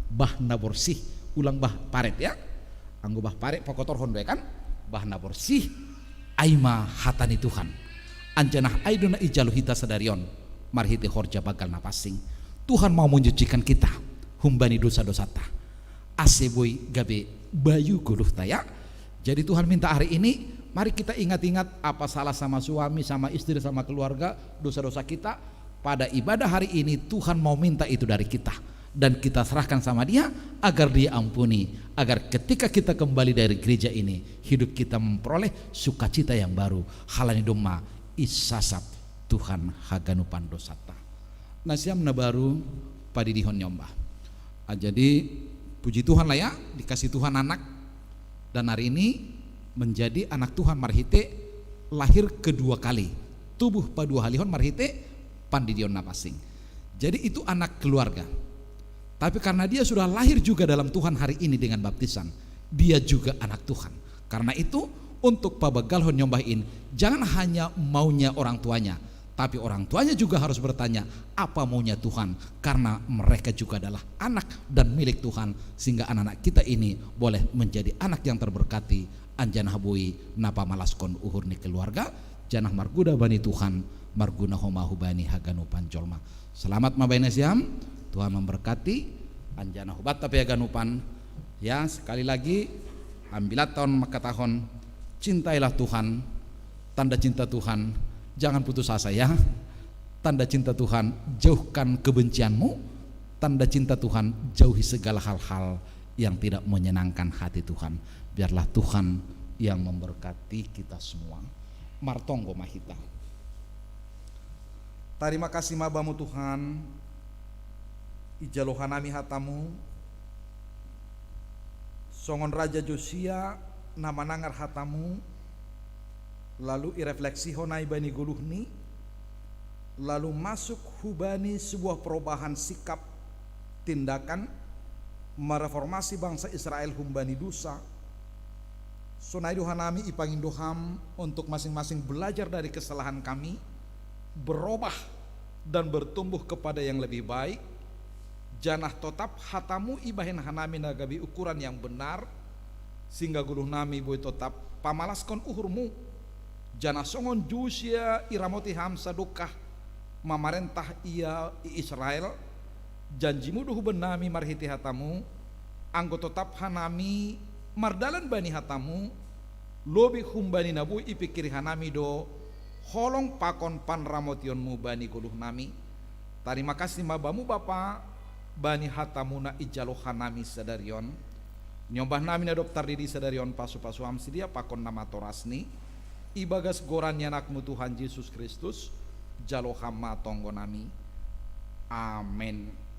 bah na borsih, ulang bah paret ya, anggo bah paret pakotor hondoy kan, bah na borsih aima hatani Tuhan, anjanah aiduna ijalu hita sadarion marhiti horja bagal napasing. Tuhan mau mencucikan kita humbani dosa-dosa ta aseboy gabe bayu guluh taya. Jadi Tuhan minta hari ini, mari kita ingat-ingat apa salah sama suami, sama istri, sama keluarga, dosa-dosa kita. Pada ibadah hari ini Tuhan mau minta itu dari kita, dan kita serahkan sama Dia agar Dia ampuni, agar ketika kita kembali dari gereja ini hidup kita memperoleh sukacita yang baru. Halani doma isasap Tuhan haganupan dosata. Nasiam na baru padi dihon nyombah. Jadi puji Tuhan lah ya, dikasih Tuhan anak, dan hari ini menjadi anak Tuhan marhite, lahir kedua kali, tubuh padua halihon marhite pandidion napasing. Jadi itu anak keluarga. Tapi karena dia sudah lahir juga dalam Tuhan hari ini dengan baptisan, dia juga anak Tuhan. Karena itu untuk pabagalhon nyombahin, jangan hanya maunya orang tuanya, tapi orang tuanya juga harus bertanya apa maunya Tuhan, karena mereka juga adalah anak dan milik Tuhan, sehingga anak-anak kita ini boleh menjadi anak yang terberkati. Anjanah bui napa malaskon uhur ni keluarga, janah marguda bani Tuhan, marguna homahu bani haganu panjolma. Selamat mabaina siam, Tuhan memberkati. Anjanah hubat tapi haganupan ya. Sekali lagi ambilat tahun maka tahun, cintailah Tuhan, tanda cinta Tuhan, jangan putus asa ya. Tanda cinta Tuhan, jauhkan kebencianmu. Tanda cinta Tuhan, jauhi segala hal-hal yang tidak menyenangkan hati Tuhan. Biarlah Tuhan yang memberkati kita semua. Martonggo mahita. Terima kasih mabamu Tuhan, ijalohanami hatamu, songon Raja Josia nama nangar hatamu, lalu irefleksi honai bani guluhni, lalu masuk hubani sebuah perubahan sikap tindakan mereformasi bangsa Israel humbani dosa. Sonai dohanami ipangin doham untuk masing-masing belajar dari kesalahan kami, berubah dan bertumbuh kepada yang lebih baik. Janah tetap hatamu ibahin hanami nagabi ukuran yang benar, sehingga guluh nami boy tetap pamalaskon uhurmu. Janah songon jusia iramoti hamsa dukah mamarentah ia Israel, janjimu duhu benami marhiti hatamu, anggo tetap hanami mardalan bani hatamu, lobi humbani nabu ipikiri hanami do holong pakon pan ramotionmu bani guluh nami. Terima kasih mabamu Bapa bani hatamuna ijalo hanami sadarion, nyombah nami na daftar diri sadarion pasu-pasu amsidia pakon nama torasni ibagas gorannya anakmu Tuhan Yesus Kristus, jalo hama tonggo nami. Amin.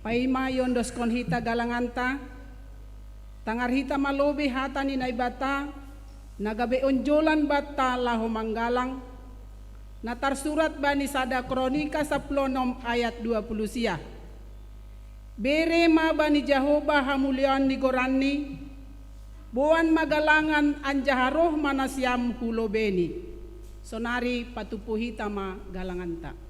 Paima yondos kon hita galanganta, tangar hita malobi hata ni naibata, nagabe onjolan bata laho manggalang, natar surat bani sada kronika 10 ayat 20 sia. Bere ma bani Jahoba hamulian ni goranni, buan magalangan anjaharoh manasiam hulo beni, sonari patupuhita ma galanganta.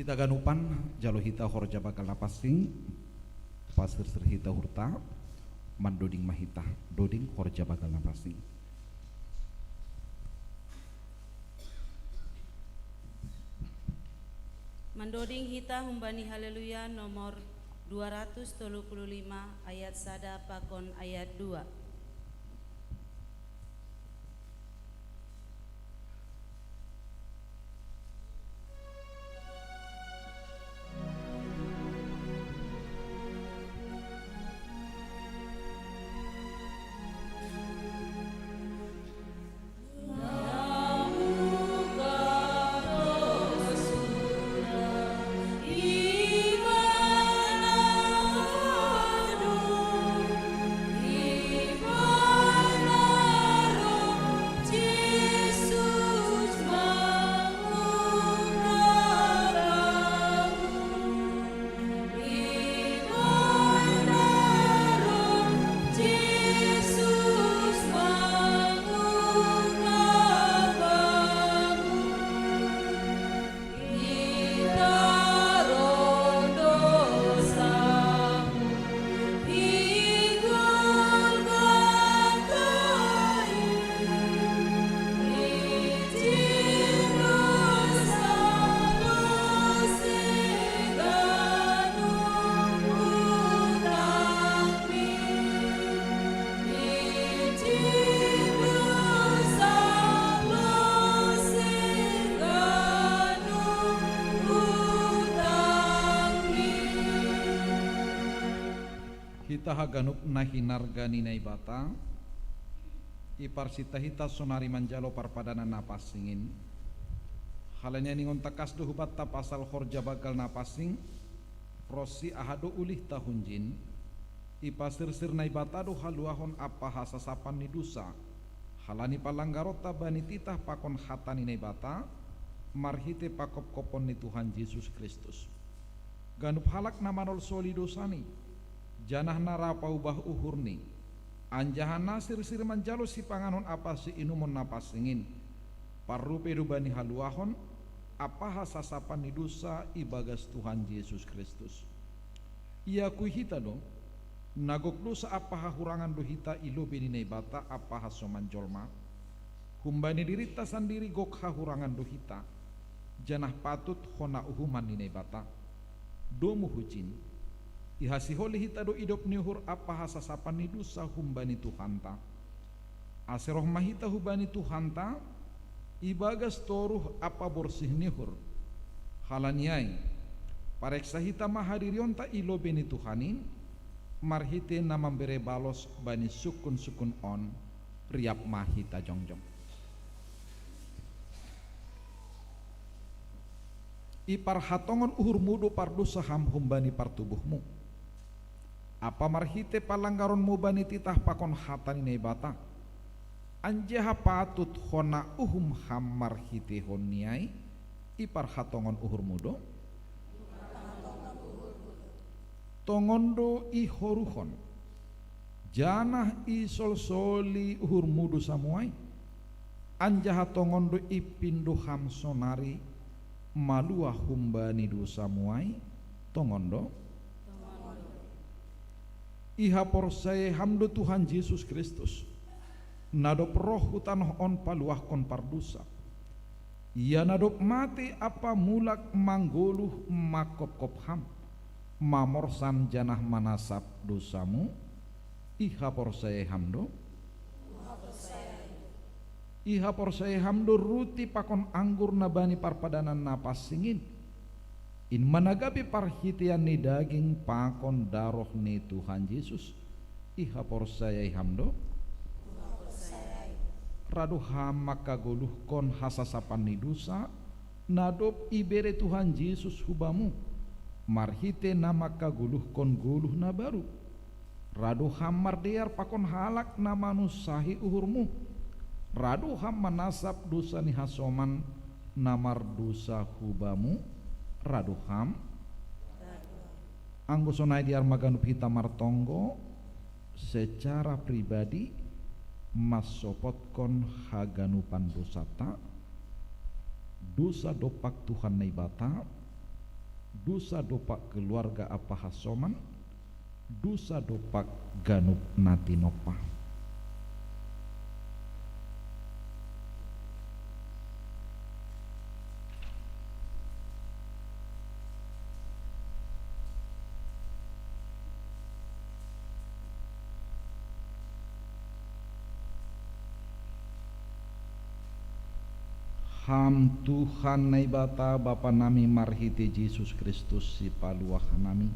Hita ganupan jalo hita horja bakal napasing pasir sir hita hurta mandoding mahita doding horja bakal napasing. Mandoding hita humbani haleluya nomor 235 ayat sada pakon ayat 2. Imana Hita haganup nahinargani naibata iparsita hita sonari manjalo parpadana napasingin halanya ningon takasdu hubatta pasal horja bagal napasing rosi ahadu ulih tahunjin ipasir-sir naibata do haluahon apa hasasapan ni dusa halani palanggarota bani titah pakon hatani naibata marhite pakop-kopon ni Tuhan Yesus Kristus ganup halak namanol soli dosani janah narapa ubah uhurni anjahana sir-sir manjalo si panganon apa si inumon napasingin parrupe bani haluahon apa hasasapan ni dosa ibagas Tuhan Yesus Kristus ia kuhita do nagok dosa apa hahurangan do hita ilo bini naibata apa hasoman jolma humbani dirita sandiri gok hahurangan do hita janah patut hona uhuman ni naibata domu hujin ihasiholi hita do idop nihur apa hasasapan ni dosa humbani Tuhanta aseroh mahita hubani Tuhanta ibagas toruh apa borsih nihur halaniai pareksa hita mahadirionta ilo beni Tuhanin marhite na membere balos bani sukun-sukun on riap mahita jongjong ipar hatongon uhur mudo pardu saham humbani partubuhmu apa marhite palanggaronmu bani titah pakon hatani nebata anjeha patut hona uhum ham marhite honniai ipar hatongon uhur mudo tongondo i horuhon janah i sol-soli uhur mudo samuai anjaha tongondo i pindo ham sonari malua humbani do samuai tongondo iha porsai hamdo Tuhan Yesus Kristus nadop roh hutanoh on paluah kon pardusa ia nadop mati apa mulak manggoluh makop-kop ham mamorsan janah manasap dosamu iha porsai hamdo ruti pakon anggur nabani parpadanan napas singin in managabi parhitian ni daging pakon daroh ni Tuhan Yesus iha porsayai hamdo radu ham maka goluh kon hasasapan ni dosa nadop ibere Tuhan Yesus hubamu marhite nama kaguluh kon guluh na baru radu ham mardear pakon halak na manusahi uhurmu radu ham manasap dosa ni hasoman namar dosa hubamu radu ham anggo sonai diar maganup hita martonggo secara pribadi masopotkon haganupan dosata dosa dopak Tuhan naibata dosa dopak keluarga apa hasoman dosa dopak ganup natinopa ham Tuhan naibata Bapa nami marhite Yesus Kristus si paluah nami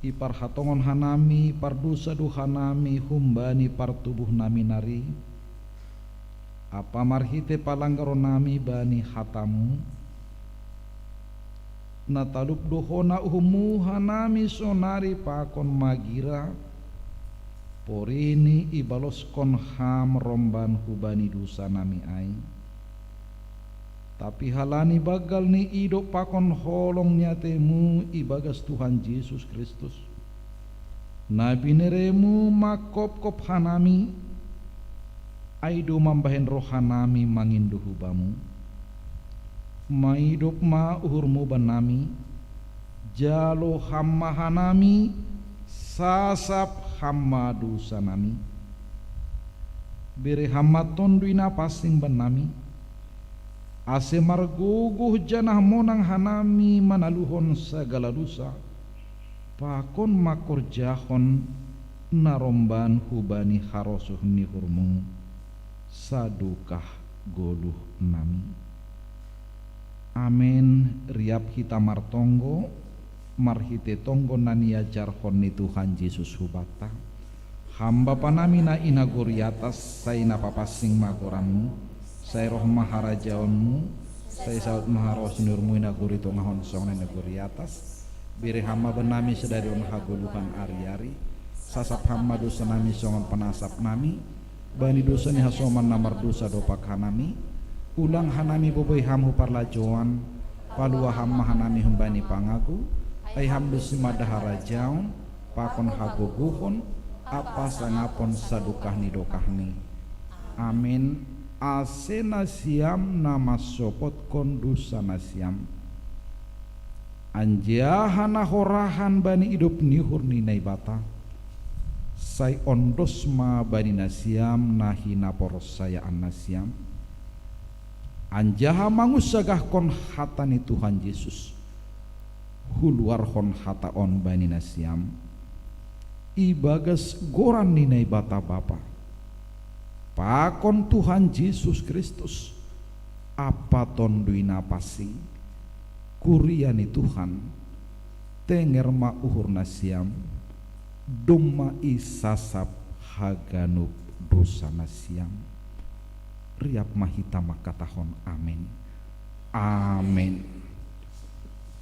ipar hatongon hanami pardusa duha nami humbani partubuh nami nari apa marhite palanggaro nami bani hatamu natalup dohona uhumu hanami sonari pakon magira porini ibalos kon ham romban hubani dosa nami ai tapi halani bagal ni ido pakon holong nyatemu ibagas Tuhan Yesus Kristus nabi neremu makop-kop hanami aido mambahen rohanami mangindu hubamu maidop ma uhurmu banami jalo hamma hanami sasap hamma dosa nami bere hamma tonduina pasing banami ase marguguh janah monang hanami manaluhon segala dosa pakon makor jahon naromban hubani harosuh nihurmu sadukah goluh nami amin riap hita martonggo marhite tonggo nani ajarhon ni Tuhan Yesus hubata. Hamba panami na inaguri atas say napapasing magoranmu, say roh maharajaonmu, say saud maharosinurmu inaguri tongahon song na inaguri atas. Biri hamba benami sedari on haguluhan ari-ari, sasap hamba dosa nami songon penasap nami, bani dosa ni hasoman namar dosa dopak hanami, ulang hanami boboy hamhu parlajoan, palua hamma hanami humbani pangaku, ay hamdus madahara jaun, pakon hagoguhon, apa sangapon sadukah ni dokah ni. Amin. Asena siam nama sopot kondusa nasiam. Anjahana horahan bani hidup nihur ni naibata. Say ondos ma bani nasiam nahina poros saya an nasiam. Anjaha mangusagah kon hatani Tuhan Yesus. Huluar kon hata on bani nasiam. Ibagas goran ni naibata bapa. Pakon Tuhan Yesus Kristus. Apa tonduina pasing. Kuriani Tuhan tenger ma uhur nasiam dumma isasap haganuk dosa nasiam riap mahita makatahon amin. Amin.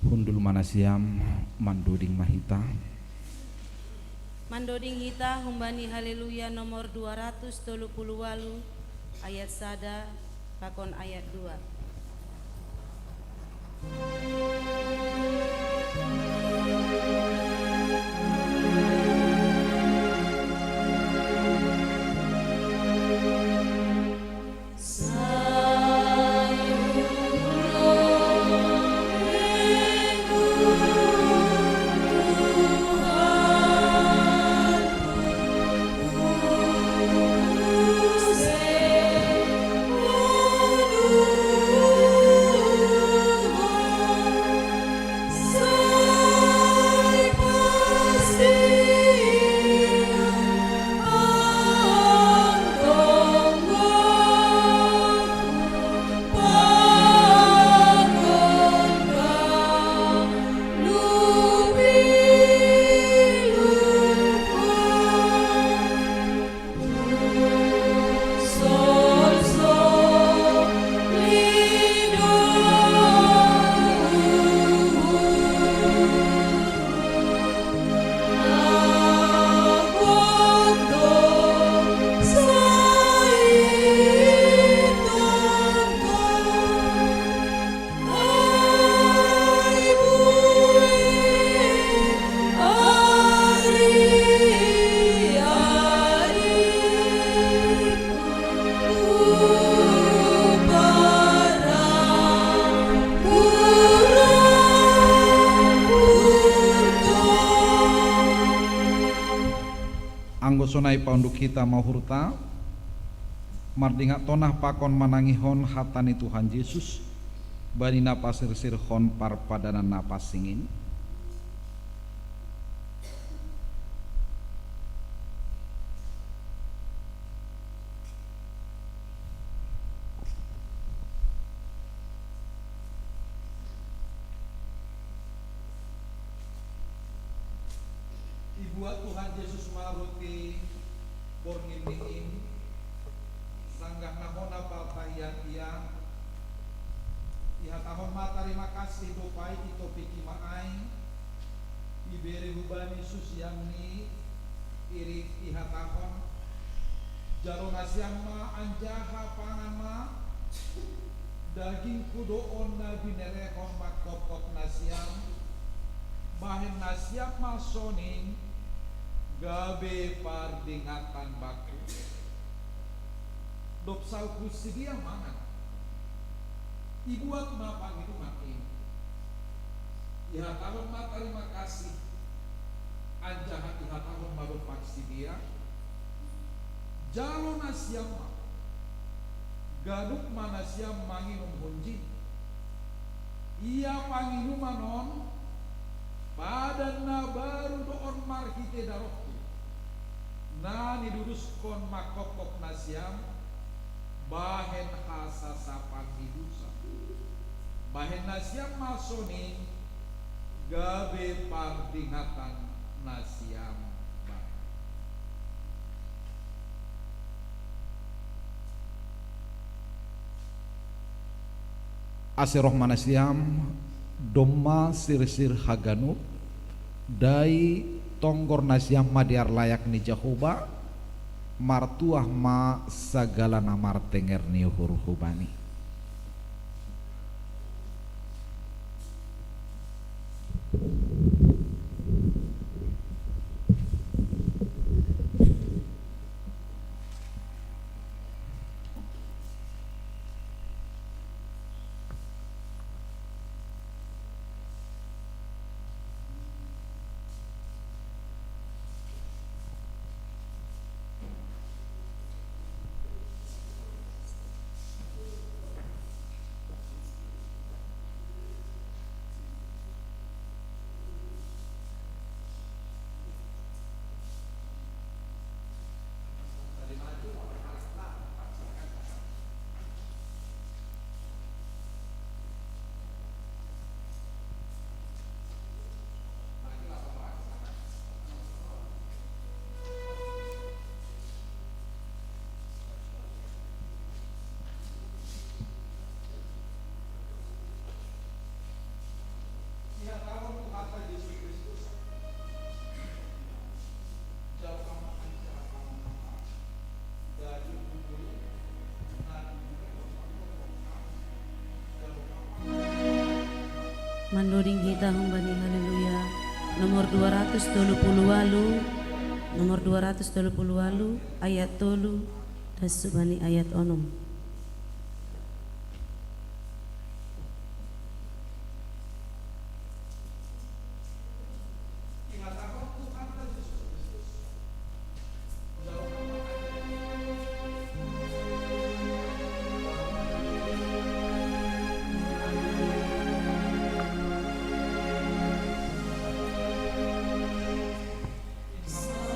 Hundul manasiam mandoding mahita. Mandoding hita humbani haleluya nomor 238 ayat sada pakon ayat 2. Sonai paunduk kita mahurta mardingat tonah pakon manangihon hatani Tuhan Yesus bani napasir sirhon parpadanan napas singin. Ibuat Tuhan Yesus maruti borngin sanggah nahona partayan ia ihatahon ma terima kasih dopai ito piki maay iberi hubani susiamni irik ihatahon jaro nasiamma anjaha panganma daging kudoon na binerehon makopkop nasiam bahen nasiam masoning gabe pardingatan baku dop salku sidia mangan ibuat mapang itu makin ihatahon ma terima kasih anjahat ihatahon marut paksi dia jalo nasiam ma gaduk manasiam manginum hunjin ia panginumanon padanna baru doon marhite darokku nani duduskon makopok nasiam bahen hasasapan hidusa bahen nasiam masoning gabe pardingatan nasiam ba. Asiroh manasiam domma sir-sir haganu dai tonggor nasiam madiar layak ni Jehovah martuah ma sagala namar tenger ni hurhubani. Mandoding kita humbani haleluya. Nomor 238 ayat tolu dan subani ayat onom. Saya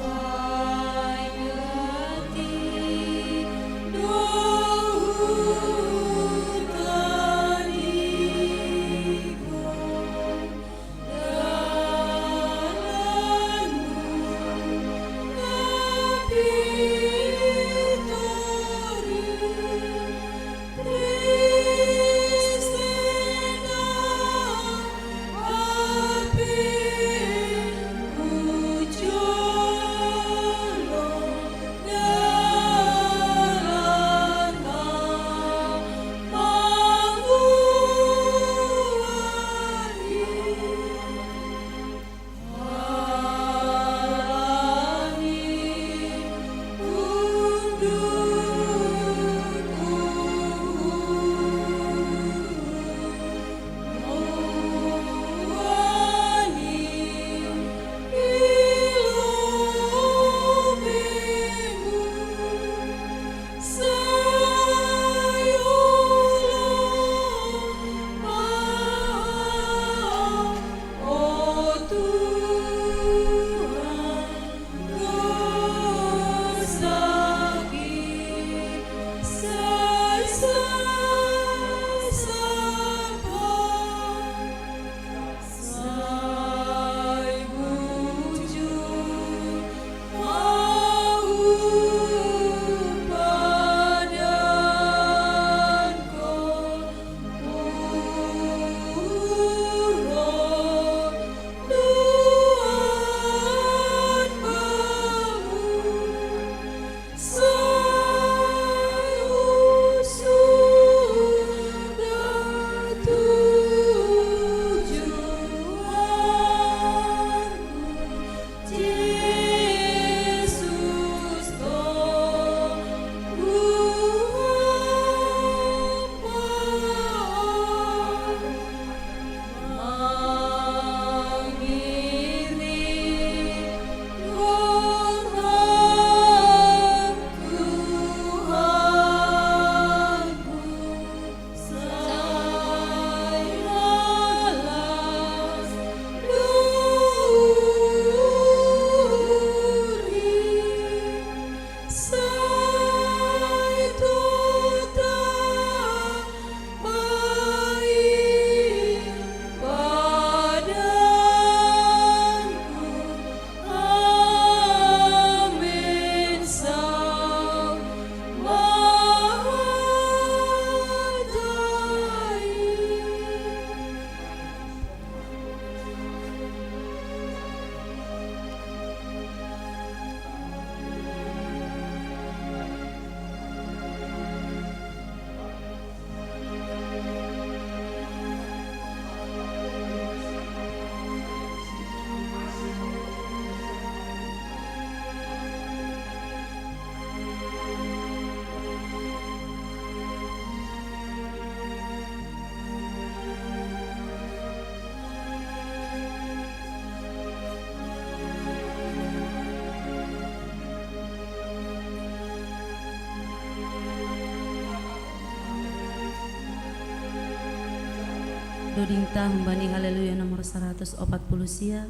Dodingta Humbani Haleluya nomor 140 sia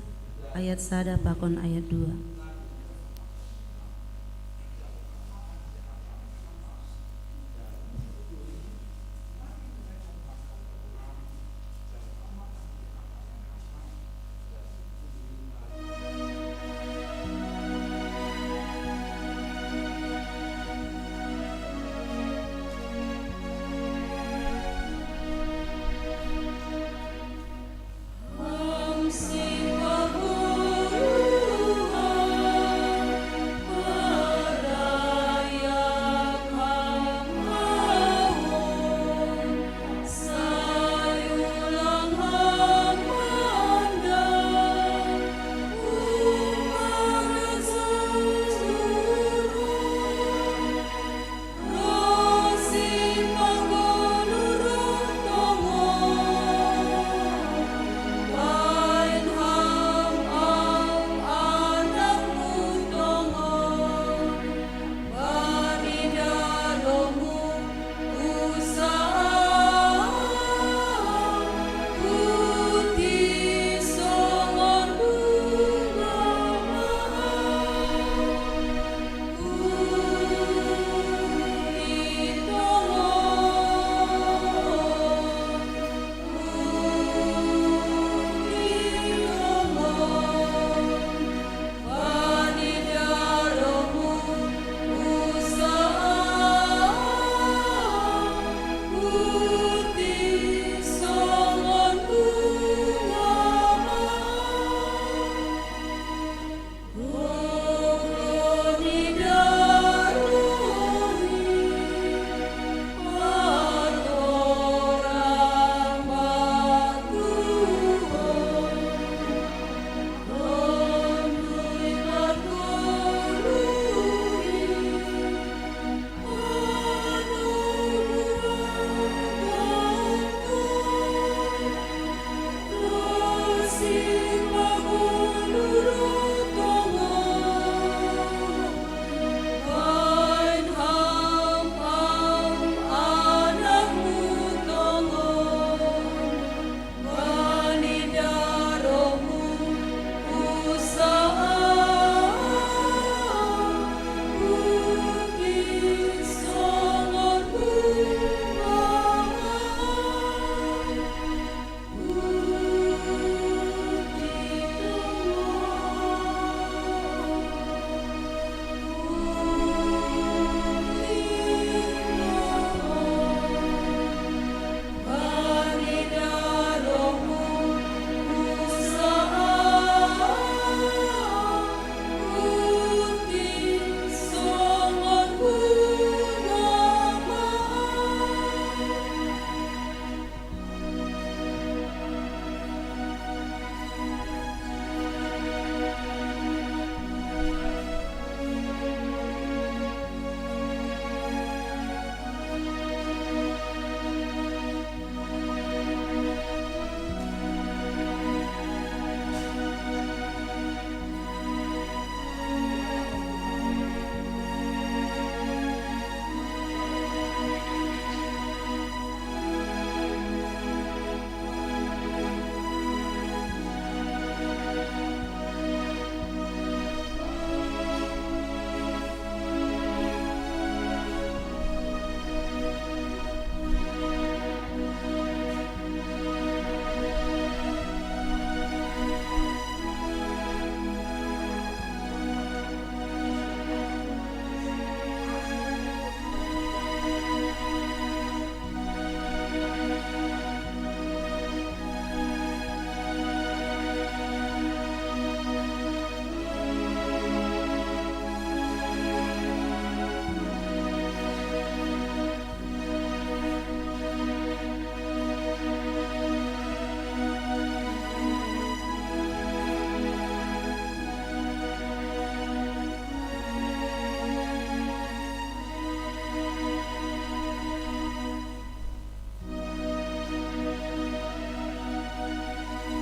ayat sada pakon ayat 2.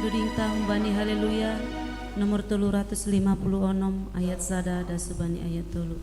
Dodingta Humbani Haleluya nomor 356 ayat sada dan subani ayat 3.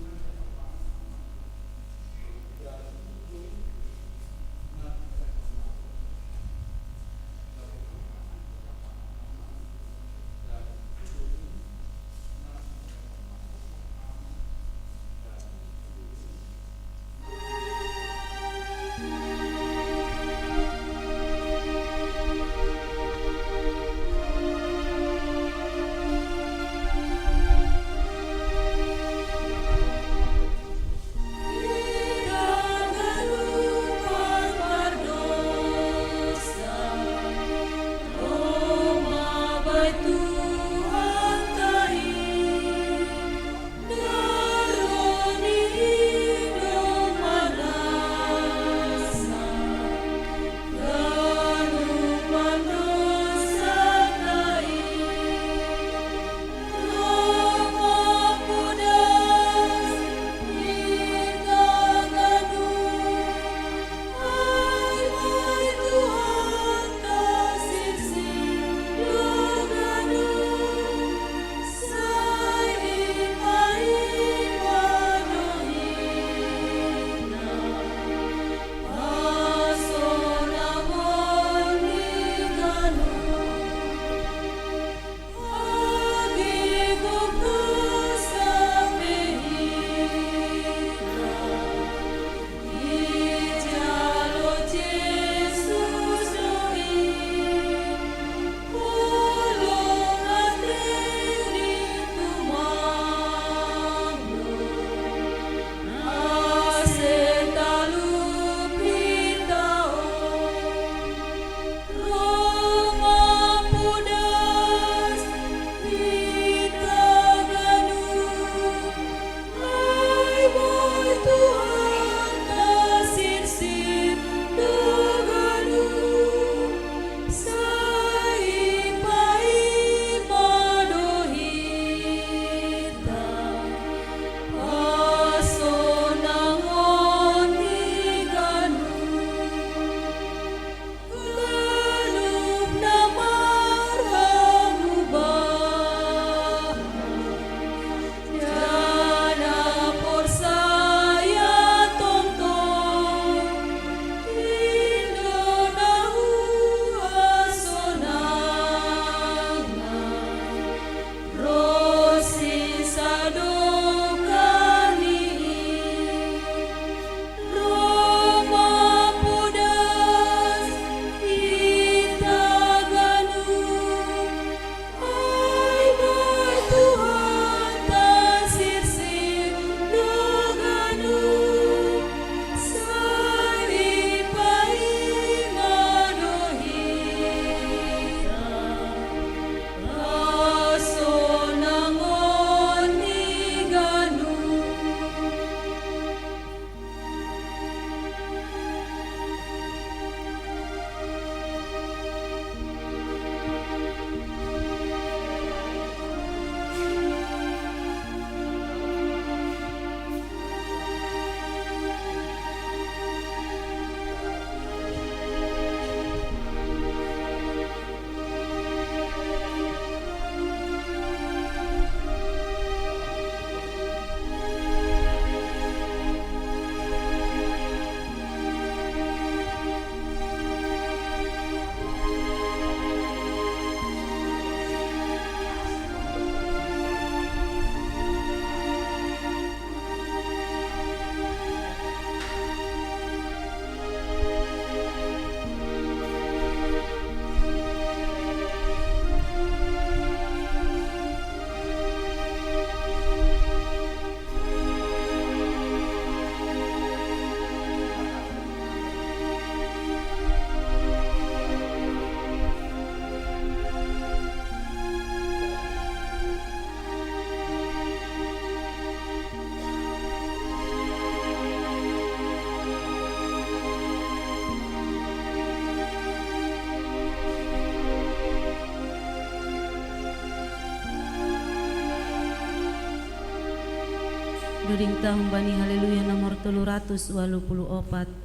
Nuding tahun bani haleluya nomor 384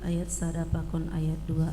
ayat 1 pakon ayat 2.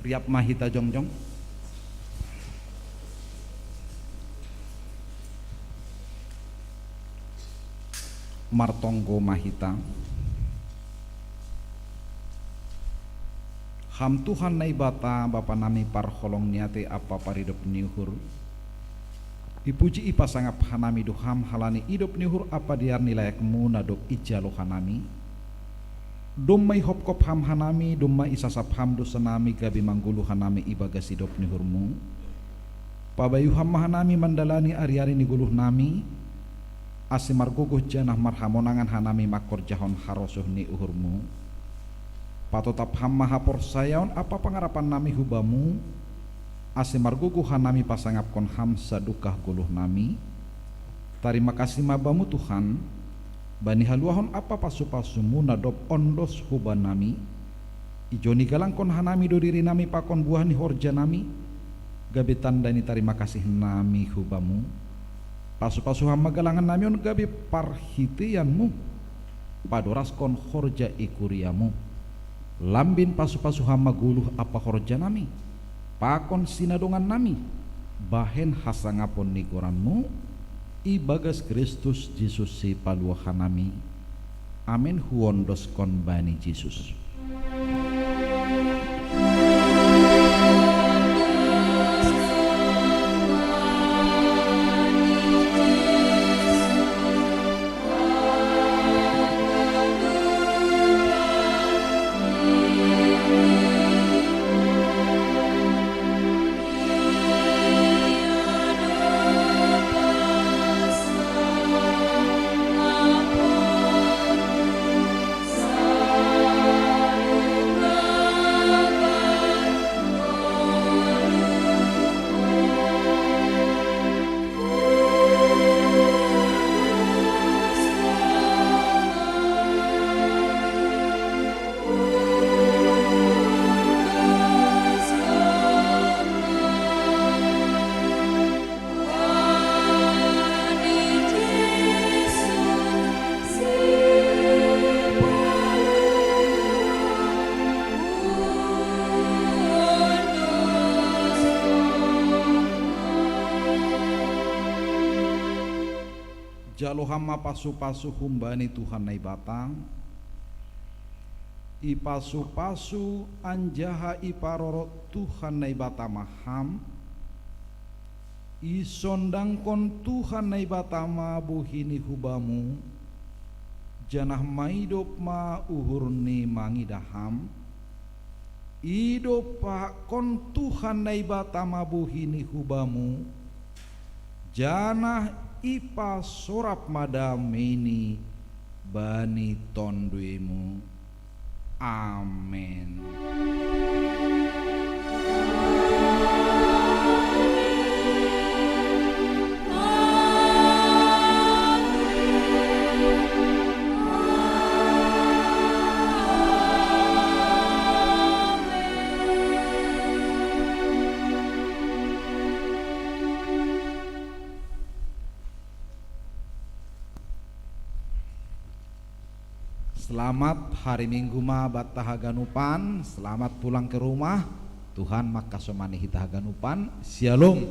Riap mahita jongjong. Martonggo mahita. Ham Tuhan nai bata bapa nami parholong niate apa paridop niuhur. Dipuji ipa sangap hanami duham halani idop niuhur apa diar nilayakmu nadop ijalo hanami. Dumai hopkop ham hanami dumai isasap ham dosanami gabi manggulu hanami ibagas idop niuhurmu. Pabayu ham hanami mandalani ari-ari niguluh nami. Asimar guguh janah marhamonangan hanami makor jahon harosuh ni uhurmu. Patotap ham maha porsayaon apa pangarapan nami hubamu. Asimar guguh hanami pasangap kon ham sadukah guluh nami. Tarima kasih mabamu Tuhan. Bani haluahon apa pasu-pasumu nadop ondos huban nami. Ijoni galang kon hanami do diri nami pakon buah ni horja nami. Gabi tandani tarima kasih nami hubamu. Pasu-pasu ham magalangan nami on gabi parhitianmu. Padoras kon horja ikuriamu. Lambin pasu-pasu hama guluh apa horja nami. Pakon sinadongan nami. Bahen hasangapon nikoranmu. Ibagas Kristus Yesus si paluahan nami. Amin huondos kon bani Yesus. Jalo hama pasu-pasu humbani Tuhan nai batang. I pasu-pasu anjaha iparoro Tuhan nai batama ham. I sondangkon Tuhan nai batama buhini hubamu. Janah maidop ma uhurni mangidaham. Idop kon Tuhan nai batama buhini hubamu. Janah ipa sorap madamini bani tonduimu. Amin. Selamat hari Minggu ma batahaganupan. Selamat pulang ke rumah. Tuhan makasomani hitahaganupan. Shalom.